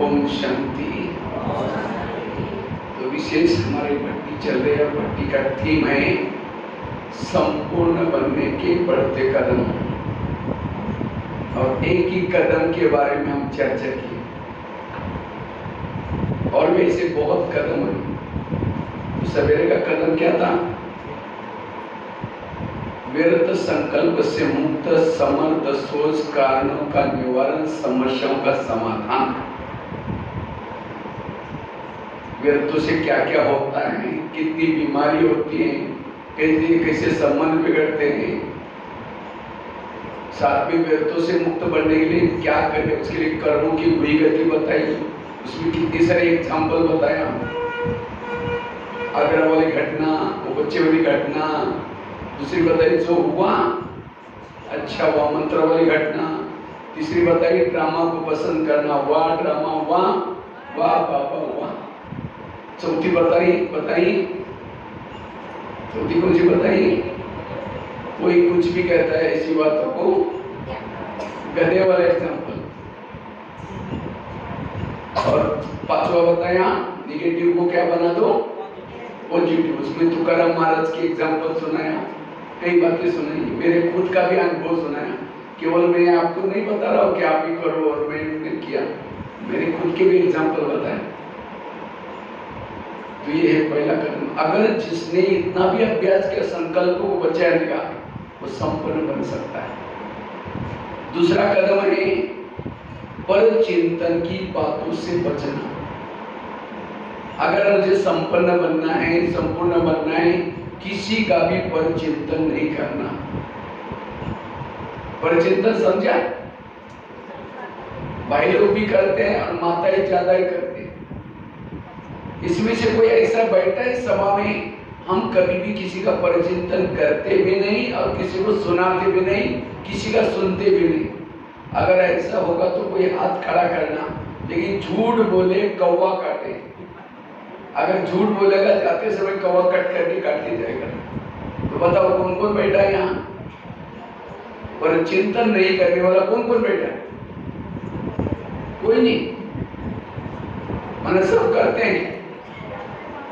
ओम शांति। तो विशेष हमारी भट्टी चल रही है। भट्टी का थीम है संपूर्ण बनने के बढ़ते कदम, और एक ही कदम के बारे में हम चर्चा की, और वैसे बहुत कदम है। तो सवेरे का कदम क्या था? व्यर्थ संकल्प से मुक्त, समर्थ सोच, कारणों का निवारण, समस्याओं का समाधान। व्यर्थों से क्या क्या होता है, कितनी बीमारी होती है, कैसे संबंध बिगड़ते हैं, साथ में व्यर्थों से मुक्त बनने के लिए क्या करें, उसके लिए कर्मों की बुरी गति बताई, उसमें कितनी सारी एग्जाम्पल बताया। आगरा वाली घटना, वो बच्चे वाली घटना, दूसरी बताई जो हुआ अच्छा हुआ, मंत्र वाली घटना, तीसरी बताई ड्रामा को पसंद करना, वाह ड्रामा, वाह वाह बाबा वाह। चौथी बताई चौथी कौन सी बताई? कोई कुछ भी कहता है ऐसी बातों को, गधे वाला एग्जाम्पल। और पांचवा बताया निगेटिव को क्या बना दो पॉजिटिव। उसमें तुकाराम महाराज की एग्जाम्पल सुनाया, कई बातें सुनाई, मेरे खुद का भी अनुभव सुनाया। केवल मैं आपको नहीं बता रहा हूँ कि आप भी करो और मैंने किया, मेरे खुद के भी एग्जाम्पल बताए। तो ये है पहला कदम। अगर जिसने इतना भी अभ्यास किया संकल्प को बचाने का, वो संपन्न बन सकता है। दूसरा कदम है पर चिंतन की बातों से बचना। अगर मुझे संपन्न बनना है, संपूर्ण बनना है, किसी का भी पर चिंतन नहीं करना। पर चिंतन समझा? भाई लोग भी करते हैं और माताएं ज्यादा ही करते हैं। इसमें से कोई ऐसा बैठा है सभा में, हम कभी भी किसी का परिचिंतन करते भी नहीं और किसी को सुनाते भी नहीं, किसी का सुनते भी नहीं। अगर ऐसा होगा तो कोई हाथ खड़ा करना, लेकिन झूठ बोले कौवा काटे। अगर झूठ बोलेगा जाते समय कौवा कट करके काटते जाएगा। तो बताओ कौन कौन बैठा है यहाँ? पर चिंतन नहीं करने वाला कौन कौन बैठा है? कोई नहीं, मन सब करते हैं।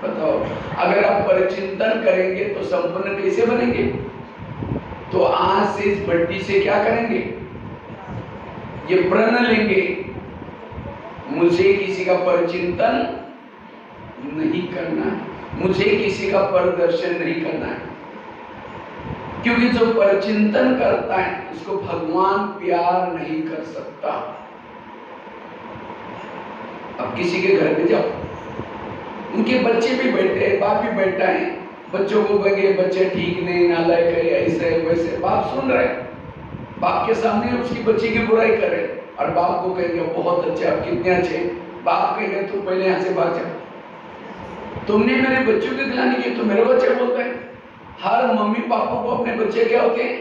बताओ अगर आप परिचिंतन करेंगे तो संपन्न कैसे बनेंगे? तो आज से इस भट्टी से क्या करेंगे? ये प्रण लेंगे, मुझे किसी का परिचिंतन नहीं करना है, मुझे किसी का प्रदर्शन नहीं करना है। क्योंकि जो परिचिंतन करता है उसको भगवान प्यार नहीं कर सकता। अब किसी के घर में जाओ, उनके बच्चे भी बैठे हैं, बाप भी बैठा है, बच्चों को कहेंगे बच्चे ठीक नहीं, नालायक है, ऐसे है वैसे। बाप सुन रहे, बाप के सामने उसकी बच्चे की बुराई कर रहे, और बाप को कहेंगे बहुत अच्छे, आप कितने अच्छे। बाप कहेंगे तू पहले यहाँ से भाग जा, तुमने मेरे बच्चों की गिलानी की। तो मेरे बच्चे बोलते हैं। हर मम्मी पापा को अपने बच्चे क्या होते हैं?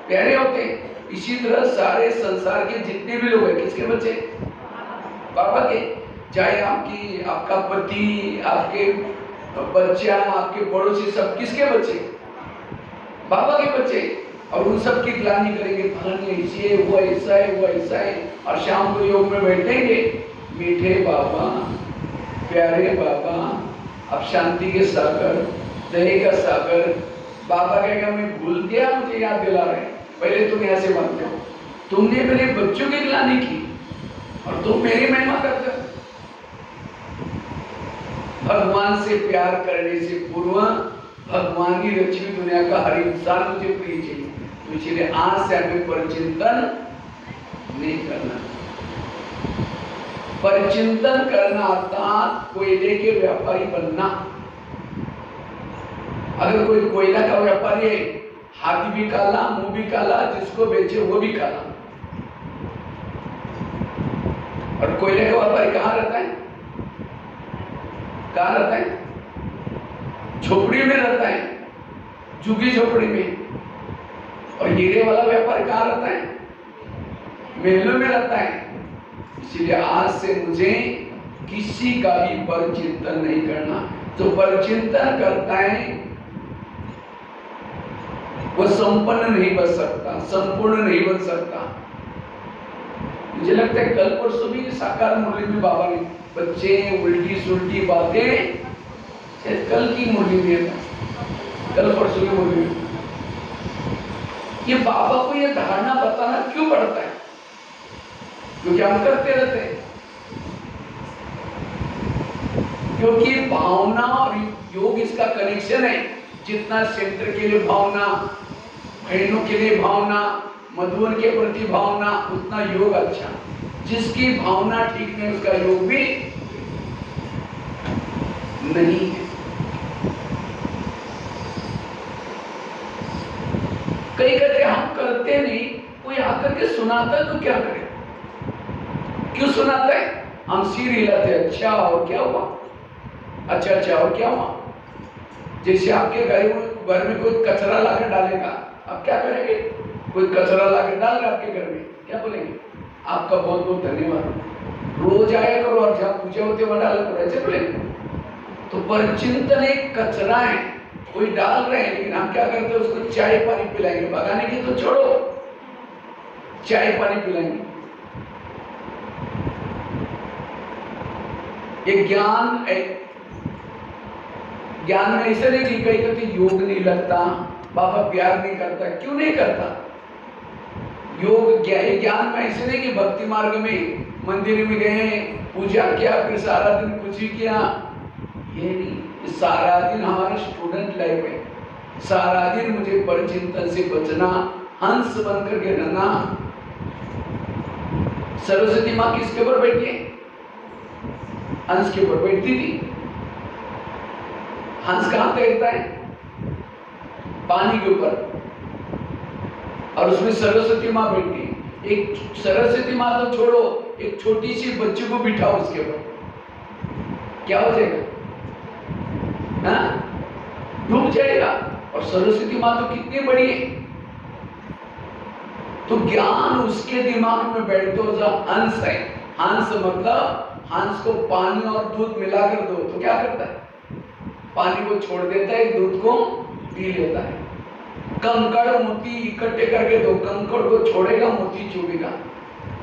प्यारे होते हैं। इसी तरह सारे संसार के जितने भी लोग हैं किसके बच्चे? पापा के। चाहे आपका पति, आपके बच्चा, आपके पड़ोसी, सब किसके बच्चे? बाबा के बच्चे। और उन सब की गिलानी करेंगे, फलानी ऐसी है, वो ऐसा है, वो ऐसा है। और शाम को योग में बैठेंगे, मीठे बाबा, प्यारे बाबा, अब शांति के सागर, दही का सागर। बाबा कहेगा मैं भूल गया, मुझे याद दिला रहे, पहले तुम यहाँ से मत जाओ, तुमने मेरे बच्चों की गिलानी की और तुम मेरी महिमा करते हो। भगवान से प्यार करने से पूर्व भगवान की रची हुई दुनिया का हर इंसान मुझे प्रिय चाहिए। तो इसलिए आज से हमें परिचिंतन नहीं करना। परिचिंतन करना अर्थात कोयले के व्यापारी बनना। अगर कोई कोयला का व्यापारी है, हाथ भी काला, मुंह भी काला, जिसको बेचे वो भी काला। और कोयले का व्यापारी कहाँ रहता है? कहाँ रहता है? झोपड़ी में रहता है, झुग्गी झोपड़ी में। और हीरे वाला व्यापारी कहाँ रहता है? महलों में रहता है। इसलिए आज से मुझे किसी का भी परिचिंतन नहीं करना। जो परिचिंतन करता है वो संपन्न नहीं बन सकता, संपूर्ण नहीं बन सकता। मुझे लगता है कल परसों भी साकार मुरली में बाबा ने बच्चे उल्टी सुल्टी बातें, कल की मुरली में था, कल परसों की मुरली में। ये बाबा को ये धारणा बताना क्यों पड़ता है? क्योंकि हम करते रहते हैं। क्योंकि भावना और योग इसका कनेक्शन है। जितना सेंटर के लिए भावना, बहनों के लिए भावना, मधुवन के प्रति भावना, उतना योग अच्छा। जिसकी भावना ठीक नहीं उसका योग भी नहीं है। कई कहते हम करते नहीं, कोई आकर के सुनाता है तो क्या करें? क्यों सुनाता है? हम सिर हिलाते, अच्छा और क्या हुआ, अच्छा और क्या हुआ। जैसे आपके घर में कोई कचरा लाकर डालेगा, आप क्या करेंगे? कोई कचरा लाकर डाल रहे आपके घर में, क्या बोलेंगे? आपका बहुत बहुत धन्यवाद, रोज आया करो और जहाँ पूजा होती है वहां डाला करो, ऐसे बोलेंगे। तो परचिंतन एक कचरा है, कोई डाल रहे हैं, लेकिन हम क्या करते हैं? उसको चाय पानी पिलाएंगे, भगाने की तो छोड़ो, चाय पानी पिलाएंगे। ये ज्ञान है। ज्ञान में ऐसा नहीं कि कई कहते योग नहीं लगता, बाबा प्यार नहीं करता। क्यों नहीं करता? योग ज्ञान में ऐसे नहीं कि भक्ति मार्ग में मंदिर में गए, पूजा किया, फिर सारा दिन कुछ ही किया, ये नहीं। सारा दिन हमारा स्टूडेंट लाइफ है। सारा दिन मुझे परचिंतन से बचना, हंस बन करके रहना। सरस्वती माँ किसके ऊपर बैठी है? हंस के ऊपर बैठती थी। हंस कहां तैरता है? पानी के ऊपर, और उसमें सरस्वती माँ बैठी है। एक सरस्वती माँ तो छोड़ो, एक छोटी सी बच्ची को बिठाओ उसके ऊपर, क्या हो जाएगा? डूब जाएगा। और सरस्वती माँ तो कितनी बड़ी है। तो ज्ञान उसके दिमाग में बैठते हो जब हंस है। हंस मतलब हंस को पानी और दूध मिलाकर दो तो क्या करता है? पानी को छोड़ देता है, दूध को पी लेता है। कंकड़ मोती इकट्ठे करके दो, कंकड़ को छोड़ेगा, मोती चुभेगा।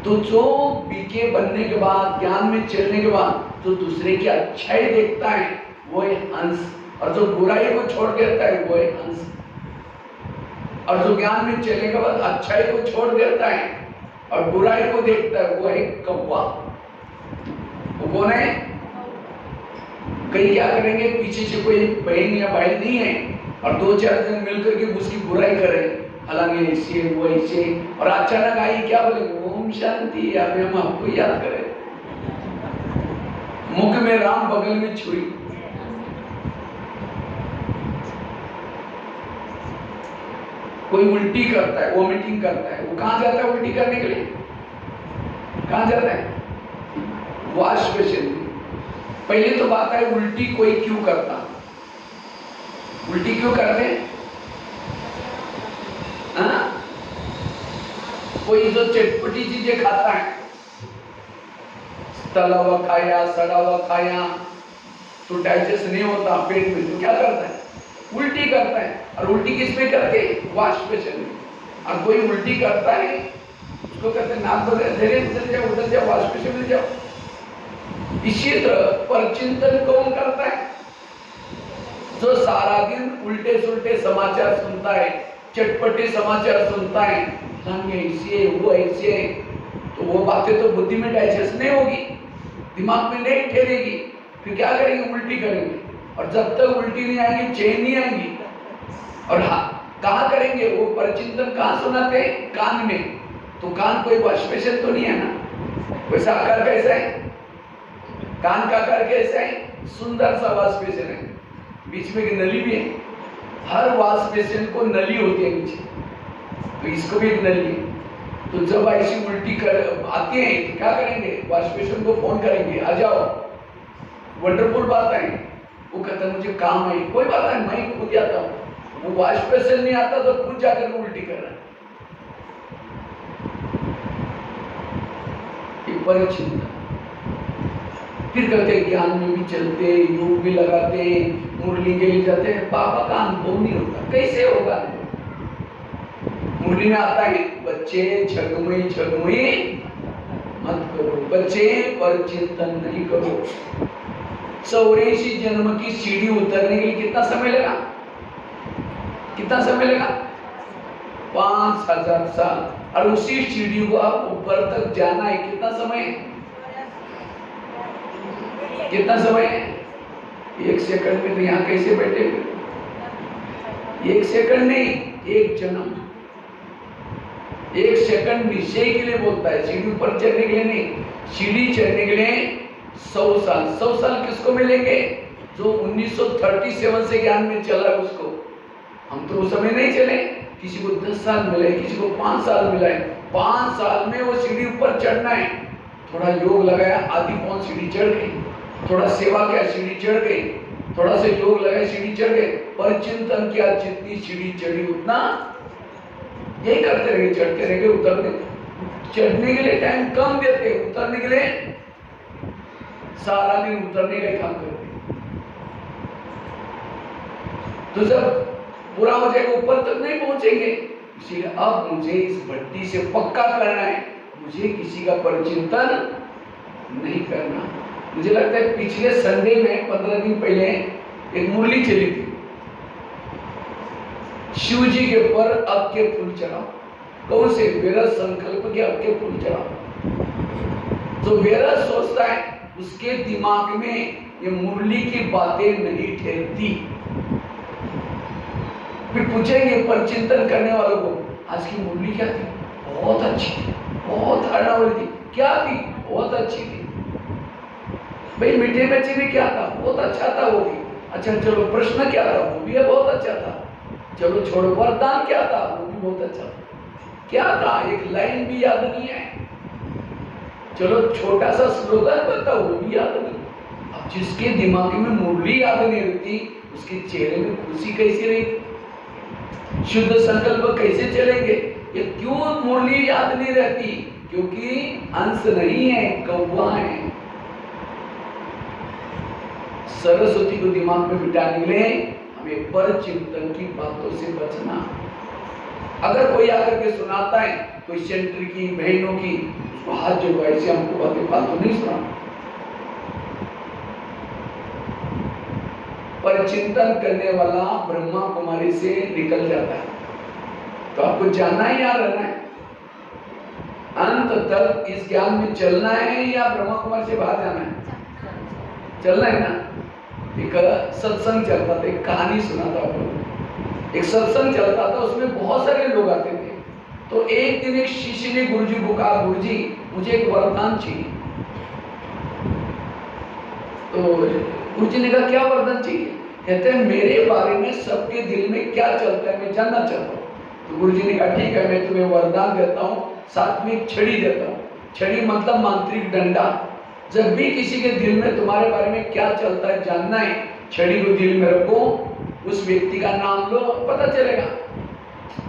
तो जो बीके बनने के बाद, ज्ञान में चलने के बाद, तो दूसरे की अच्छाई देखता है वो है हंस, और जो बुराई को छोड़ देता है वो है हंस। और जो ज्ञान में चलने के बाद अच्छाई को छोड़ देता है और बुराई को देखता है वो है कौवा। वो कौन है? कई क्या करेंगे, पीछे से कोई बहन या भाई नहीं है और दो चार जन मिलकर के उसकी बुराई करें, हालांकि ऐसे वो ऐसे, और अचानक आई क्या बोले, ओम शांति, अभी हम आपको याद करें। मुख में राम, बगल में छुरी। कोई उल्टी करता है, वोमिटिंग करता है, वो कहां जाता है उल्टी करने के लिए? कहां जाता है? Wash basin. पहले तो बात है उल्टी कोई क्यों करता? उल्टी क्यों करते हैं? कोई जो चटपटी चीजें खाता है, तला हुआ खाया, सड़ा हुआ खाया, तो डाइजेस्ट नहीं होता पेट में, तो क्या करता है? उल्टी करता है। और उल्टी किस में करते हैं? वॉश बेसिन में। और कोई उल्टी करता है उसको कहते हैं नाक बंद, धीरे उधर जाओ, वॉश बेसिन में जाओ। इसी तरह परचिंतन कौन करता है? जो सारा दिन उल्टे सुल्टे समाचार सुनता है, चटपटे समाचार सुनता है, ऐसे वो ऐसे, तो वो बातें तो बुद्धि में डाइजेस्ट नहीं होगी, दिमाग में नहीं ठहरेगी, फिर क्या करेंगे? उल्टी करेंगे। और जब तक उल्टी नहीं आएगी, चैन नहीं आएगी। और कहाँ करेंगे? वो परचिंतन कहाँ सुनाते हैं? कान में। तो कान कोई वाशपेशन तो नहीं है ना? वैसा आकार कैसा है? कान का आकार कैसा है? सुंदर सा वाशपेशन है, बीच में एक नली भी है। हर वाशपेशन को नली होती है नीचे, तो इसको भी एक नली है। तो जब ऐसी उल्टी कर आती है तो क्या करेंगे? वाशपेशन को फोन करेंगे, आ जाओ। वंडरफुल बात है। वो कहता है मुझे काम है, कोई बात नहीं, मैं खुद जाता हूँ। वो वाशपेशन नहीं आता तो खुद जाकर उल्टी कर रहा है। परिचिंतन। फिर कहते ज्ञान में भी चलते, योग भी लगाते, मुरली के लिए जाते हैं, बाबा का अनुभव नहीं होता। कैसे होगा? मुरली में आता है बच्चे झगमुई झगमुई बच्चे पर चिंतन नहीं करो। 84 जन्म की सीढ़ी उतरने के लिए कितना समय लगा? कितना समय लगा? 5000 साल। और उसी सीढ़ी को आप ऊपर तक जाना है, कितना समय है? कितना समय है? 1 सेकंड में तो यहाँ कैसे बैठे हुए? 1 सेकंड नहीं, 1 जन्म। 1 सेकंड निश्चय के लिए बोलता है, सीढ़ी ऊपर चढ़ने के लिए नहीं। सीढ़ी चढ़ने के लिए 100 साल। 100 साल किसको मिलेंगे? जो 1937 से ज्ञान में चला है उसको। हम तो उस समय नहीं चले। किसी को 10 साल मिले, किसी को 5 साल मिला है। 5 साल में वो सीढ़ी ऊपर चढ़ना है। थोड़ा योग लगाया, आधी पौन सीढ़ी चढ़ गई। थोड़ा सेवा किया, सीढ़ी चढ़ गई। थोड़ा सा योग लगाया, सीढ़ी चढ़ गए। पर चिंतन किया, जितनी सीढ़ी चढ़ी उतना यही करते रहे, चढ़ते रहे, उतरते। चढ़ने के लिए टाइम कम देते, उतरने के लिए सारा दिन उतरने का काम करते। तो जब पूरा हो जाएगा ऊपर तक नहीं पहुंचेंगे। इसीलिए अब मुझे इस भट्टी से पक्का करना है, मुझे किसी का परिचिंतन नहीं करना। मुझे लगता है पिछले संडे में 15 दिन पहले एक मुरली चली थी, शिव जी के ऊपर अब के फूल चढ़ाओ। कौन से? विरस संकल्प के अब के फूल चढ़ाओ। तो विरस सोचता है, उसके दिमाग में ये मुरली की बातें नहीं ठहरती। फिर पूछेंगे परिचिंतन करने वालों को, आज की मुरली क्या थी? बहुत अच्छी थी, बहुत हरा वाली थी। क्या थी? बहुत अच्छी थी। भाई मीठे बच्चे में क्या था? बहुत अच्छा था वो भी। अच्छा चलो, प्रश्न क्या था? वो भी बहुत अच्छा था। चलो छोड़ो, वरदान क्या था? वो भी बहुत अच्छा था। क्या था? एक लाइन भी याद नहीं है। चलो छोटा सा स्लोगन बताओ, वो भी याद नहीं। अब जिसके दिमाग में मुरली याद नहीं रहती, उसके चेहरे में खुशी कैसी रहेगी? शुद्ध संकल्प कैसे चलेंगे? ये क्यों मुरली याद नहीं रहती? क्योंकि अंश नहीं है, कौवा है। सरस्वती को दिमाग में बिठाने के लिए हमें पर चिंतन की बातों से बचना। अगर कोई आकर के सुनाता है, कोई सेंटर की बहनों की, उसको हाथ जोड़ो, ऐसे हमको बातें फालतू नहीं सुना। पर चिंतन करने वाला ब्रह्मा कुमारी से निकल जाता है। तो आपको जानना है या रहना है? अंत तक इस ज्ञान में चलना है या ब्रह्मा कुमारी से बाहर जाना है? चलना है ना। एक सत्संग चलता था, एक कहानी सुनाता हूँ। एक सत्संग चलता था, उसमें बहुत सारे लोग आते थे। तो एक दिन एक शिष्य ने गुरुजी को कहा, गुरुजी मुझे एक वरदान चाहिए। तो गुरुजी ने कहा, क्या वरदान चाहिए? कहते हैं मेरे बारे में सबके दिल में क्या चलता है मैं जानना चाहता हूँ। तो गुरुजी ने कहा, ठीक है, मैं तुम्हें वरदान देता हूँ, साथ में एक छड़ी देता हूँ। छड़ी मतलब मांत्रिक डंडा। जब भी किसी के दिल में तुम्हारे बारे में क्या चलता है जानना है, छड़ी को दिल में रखो, उस व्यक्ति का नाम लो, पता चलेगा।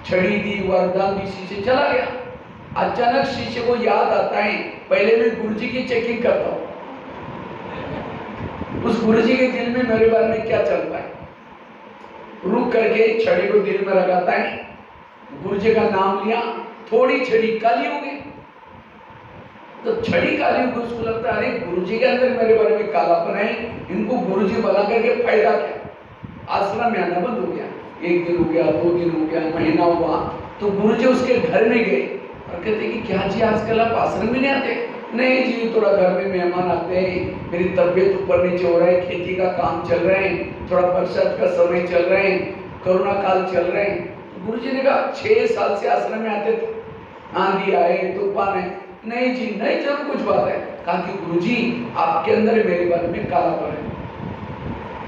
छड़ी दी, वरदान दी, शिष्य चला गया। अचानक शिष्य को याद आता है, पहले मैं गुरुजी की चेकिंग करता हूँ, उस गुरुजी के दिल में मेरे बारे में क्या चलता है। रुक करके छड़ी को दिल में लगाता है, गुरुजी का नाम लिया, थोड़ी छड़ी काली हो गई। तो छड़ी काली हो गई, उसको लगता है अरे गुरुजी के अंदर मेरे बारे में कालापन है, इनको गुरुजी बना करके फायदा क्या। आश्रम में आना बंद हो गया। 1 दिन हो गया, 2 दिन हो गया, महीना हुआ। तो गुरुजी उसके घर में गए और कहते कि क्या जी आजकल आप आश्रम में नहीं आते? नहीं जी, थोड़ा घर में मेहमान आते हैं, मेरी तबीयत ऊपर नीचे हो रहा है, खेती का काम चल रहे हैं, थोड़ा बरसात का समय चल रहे हैं, कोरोना काल चल रहे हैं। गुरुजी ने कहा 6 साल से आश्रम में आते थे, आंधी आए, तूफान है। नहीं जी नहीं, जरूर कुछ बात है। कहा कि गुरुजी आपके अंदर मेरे बारे में कालापन है,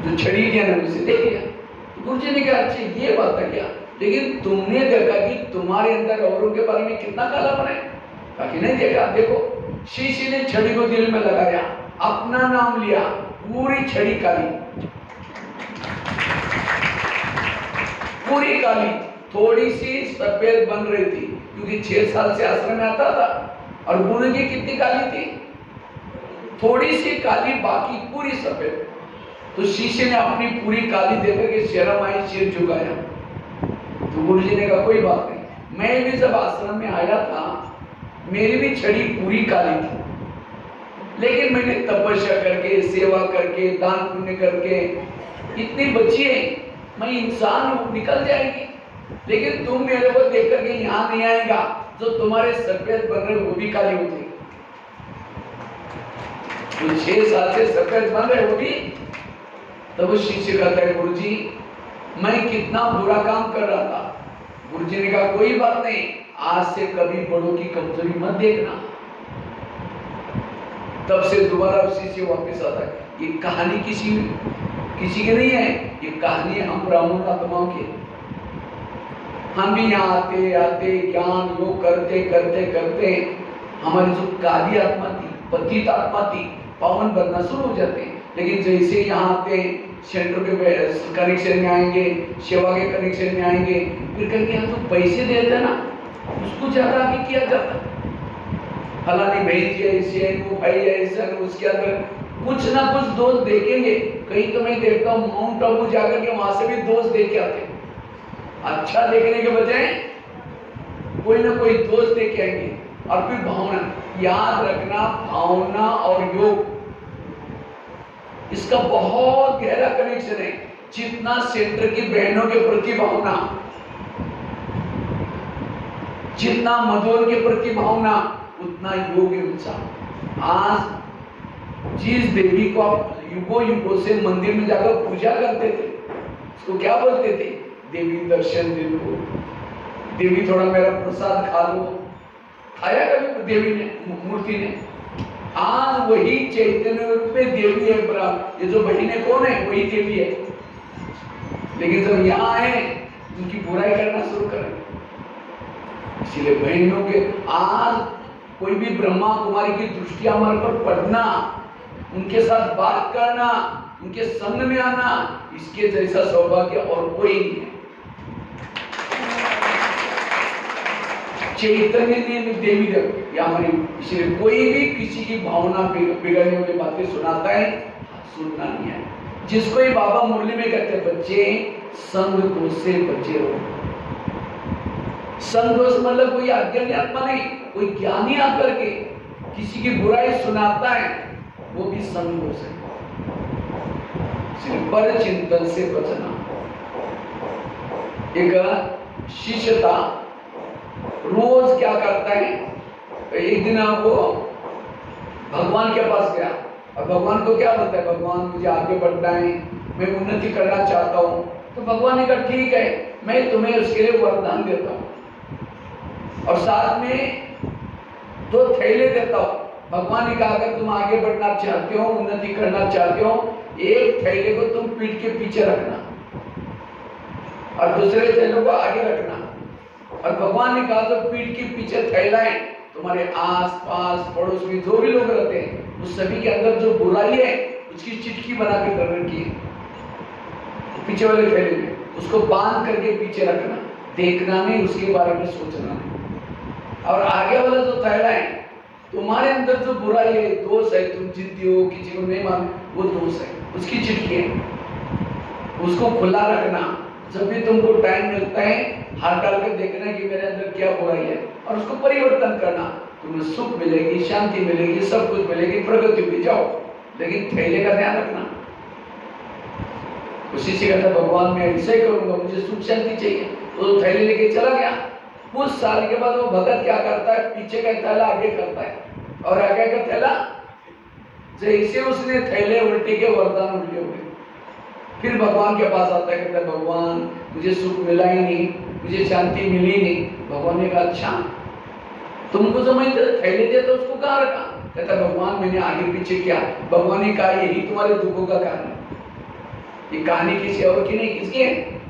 जो छड़ी लिया ना मुझसे देख लिया। गुरुजी ने कहा अच्छा ये बात है क्या, लेकिन तुमने देखा कि तुम्हारे अंदर औरों के बारे में कितना कालापन है? कहा कि नहीं देखा। देखो, शिष्य ने छड़ी को दिल में लगाया, अपना नाम लिया, पूरी छड़ी काली, पूरी काली, थोड़ी सी सफेद बन रही थी क्योंकि 6 साल से आश्रम में आता था। और गुरु जी कितनी काली थी? थोड़ी सी काली, बाकी पूरी सफेद। तो शिष्य ने अपनी पूरी काली देकर के शर्म आई, सिर झुकाया। तो गुरु जी ने कहा कोई बात नहीं, मैं भी जब आश्रम में आया था मेरी भी छड़ी पूरी काली थी, लेकिन मैंने तपस्या करके, सेवा करके, दान पुण्य करके इतनी बची है, मैं इंसान हूं, निकल जाएगी। लेकिन तुम मेरे को देख करके यहां नहीं आएगा, जो तुम्हारे सफेद बन रहे वो भी काली हो जाएगी। जो 6 साल से सफेद बन रहे वो भी। तब वो शिष्य कहता है, गुरु जी मैं कितना बुरा काम कर रहा था। गुरु जी ने कहा कोई बात नहीं, आज से कभी बड़ों की कमजोरी मत देखना। तब से दोबारा शिष्य वापस आता है। ये कहानी किसी की नहीं है, ये कहानी है हम ब्राह्मण आत्माओं की। हम भी यहाँ आते आते ज्ञान योग करते करते करते हमारी जो काली आत्मा थी, पतित आत्मा थी, पावन बनना शुरू हो जाते हैं। लेकिन जैसे यहाँ आते हैं, सेंटर के कनेक्शन में आएंगे, सेवा के कनेक्शन में आएंगे, फिर कहेंगे हम तो पैसे देते ना, उसको ज्यादा आगे किया जाता। फलानी बहन जी ऐसी है, वो भाई ऐसा है, उसके अंदर कुछ ना कुछ दोष देखेंगे। कहीं तो मैं देखता हूँ माउंट आबू जाकर के वहां से भी दोष देख के आते। अच्छा देखने के बजाय कोई ना कोई दोष देख के आएंगे। और फिर भावना, याद रखना, भावना और योग इसका बहुत गहरा कनेक्शन है। जितना सेंटर की बहनों के प्रति भावना, जितना मधुर के प्रति भावना, उतना योग ऊंचा। आज जिस देवी को आप युगों युगों से मंदिर में जाकर पूजा करते थे, उसको क्या बोलते थे? देवी दर्शन दे दो, देवी थोड़ा मेरा प्रसाद खा लो। खाया कभी देवी ने, मूर्ति ने? आज वही चैतन्य रूप में देवी है। ये जो बहने कौन है? वही देवी है। लेकिन जब यहाँ आए उनकी बुराई करना शुरू करें। इसलिए बहनों के आज कोई भी ब्रह्मा कुमारी की दृष्टि हमारे पर पड़ना, उनके साथ बात करना, उनके संग में आना, इसके जैसा सौभाग्य और कोई नहीं है। चैतन्य ने देवी या हमारी, इसलिए कोई भी किसी की भावना बिगड़ने वाली बातें सुनाता है, सुनना नहीं है। जिसको ही बाबा मुरली में कहते हैं, बच्चे संग दोष से बचे रहो। संग दोष मतलब कोई अज्ञानी आत्मा नहीं, कोई ज्ञानी आकर के किसी की बुराई सुनाता है, वो भी संग दोष है। सिर्फ पर चिंतन से बचना। एक शिष्य था, रोज क्या करता है, एक दिन वो भगवान के पास गया और भगवान को क्या बोलता है? भगवान मुझे आगे बढ़ना है, मैं उन्नति करना चाहता हूँ। तो भगवान ने कहा ठीक है, मैं तुम्हें उसके लिए वरदान देता हूँ और साथ में 2 थैले देता हूँ। भगवान ने कहा अगर तुम आगे बढ़ना चाहते हो, उन्नति करना चाहते हो, एक थैले को तुम पीठ के पीछे रखना और दूसरे थैले को आगे रखना। और भगवान ने कहा जो पीठ के पीछे थैला है, तुम्हारे आस पास पड़ोस में जो भी लोग रहते हैं, उस सभी के अंदर जो बुराई है उसकी चिटकी बना के कर रखी है पीछे वाले थैले में, उसको बांध करके पीछे रखना, देखना नहीं, उसके बारे में सोचना नहीं। और आगे वाला जो थैला है, तुम्हारे अंदर जो बुराई है, दोष है, तुम जिद्दी हो, किसी को नहीं मान, वो दोष है, उसकी चिटकी है, उसको खुला रखना। जब भी तुमको टाइम मिलता है, हाथ डाल कर देखना कि मेरे अंदर क्या बुराई है और उसको परिवर्तन करना। तुम्हें सुख मिलेगी, शांति मिलेगी, सब कुछ मिलेगी, प्रगति में जाओ। लेकिन थैले का ध्यान रखना। उसी से कहता भगवान मैं ऐसे करूंगा, मुझे सुख शांति चाहिए, तो थैले लेके चला गया। कुछ साल के बाद वो भगत क्या करता है? पीछे का थैला आगे करता है और आगे का थैला, जैसे उसने थैले उल्टे के, वरदान उल्टे हो गए। फिर भगवान के पास आता है, कहता है भगवान मुझे सुख मिला ही नहीं, मुझे शांति मिली नहीं। भगवान ने कहा अच्छा तुमको जो मैं थैले दिया था उसको कहाँ रखा? कहता भगवान मैंने आगे पीछे किया। भगवान ने कहा यही तुम्हारे दुखों का कारण है। ये कहानी किसी और की नहीं, किसकी है?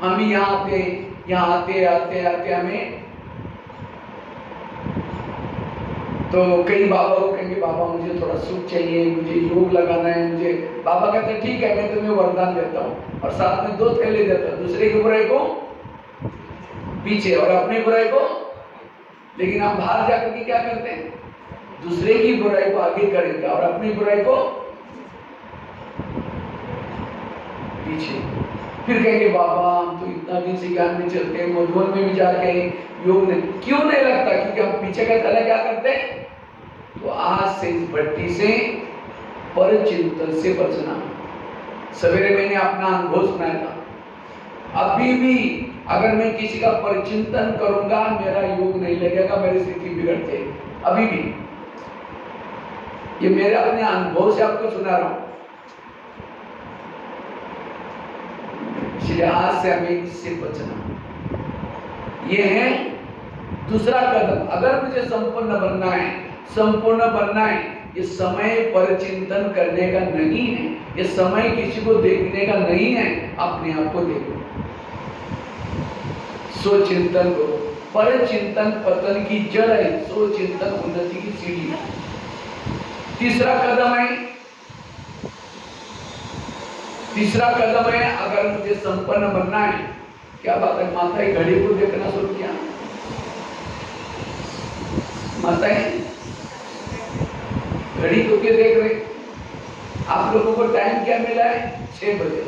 हम भी यहाँ आते आते हमें तो कई बाबा को कहेंगे बाबा मुझे थोड़ा सुख चाहिए, मुझे योग लगाना है, मुझे। बाबा कहते हैं ठीक है मैं तुम्हें वरदान देता हूँ और साथ में 2 थैले देता हूँ, दूसरे की बुराई को पीछे और अपनी बुराई को। लेकिन आप बाहर जाकर के क्या करते हैं? दूसरे की बुराई को आगे करेंगे और अपनी बुराई को पीछे। फिर कहेंगे बाबा हम तो इतना दिन से ज्ञान में चलते हैं, मधुबन में भी जाके योग नहीं, क्यों नहीं लगता? क्योंकि हम पीछे का थैला क्या करते हैं? तो आज से इस भट्टी से पर चिंतन से बचना। सवेरे मैंने अपना अनुभव सुनाया था। अभी भी अगर मैं किसी का परिचिंतन करूंगा, मेरा योग नहीं लगेगा, मेरी स्थिति बिगड़ जाएगी। अभी भी ये मेरे अपने अनुभव से आपको सुना रहा हूं। इसलिए आज से हमें इससे बचना। ये है दूसरा कदम। अगर मुझे संपूर्ण बनना है, ये समय पर चिंतन करने का नहीं है, ये समय किसी को देखने का नहीं है, अपने आप को देखो, सो चिंतन करो। पर चिंतन पतन की जड़ है, सो चिंतन उन्नति की सीढ़ी है। तीसरा कदम है, अगर मुझे संपन्न बनना है, क्या बात है, माता की घड़ी को देखना शुरू किया। माता घड़ी को क्या देख रहे? आप लोगों को टाइम क्या मिला है? 6 बजे।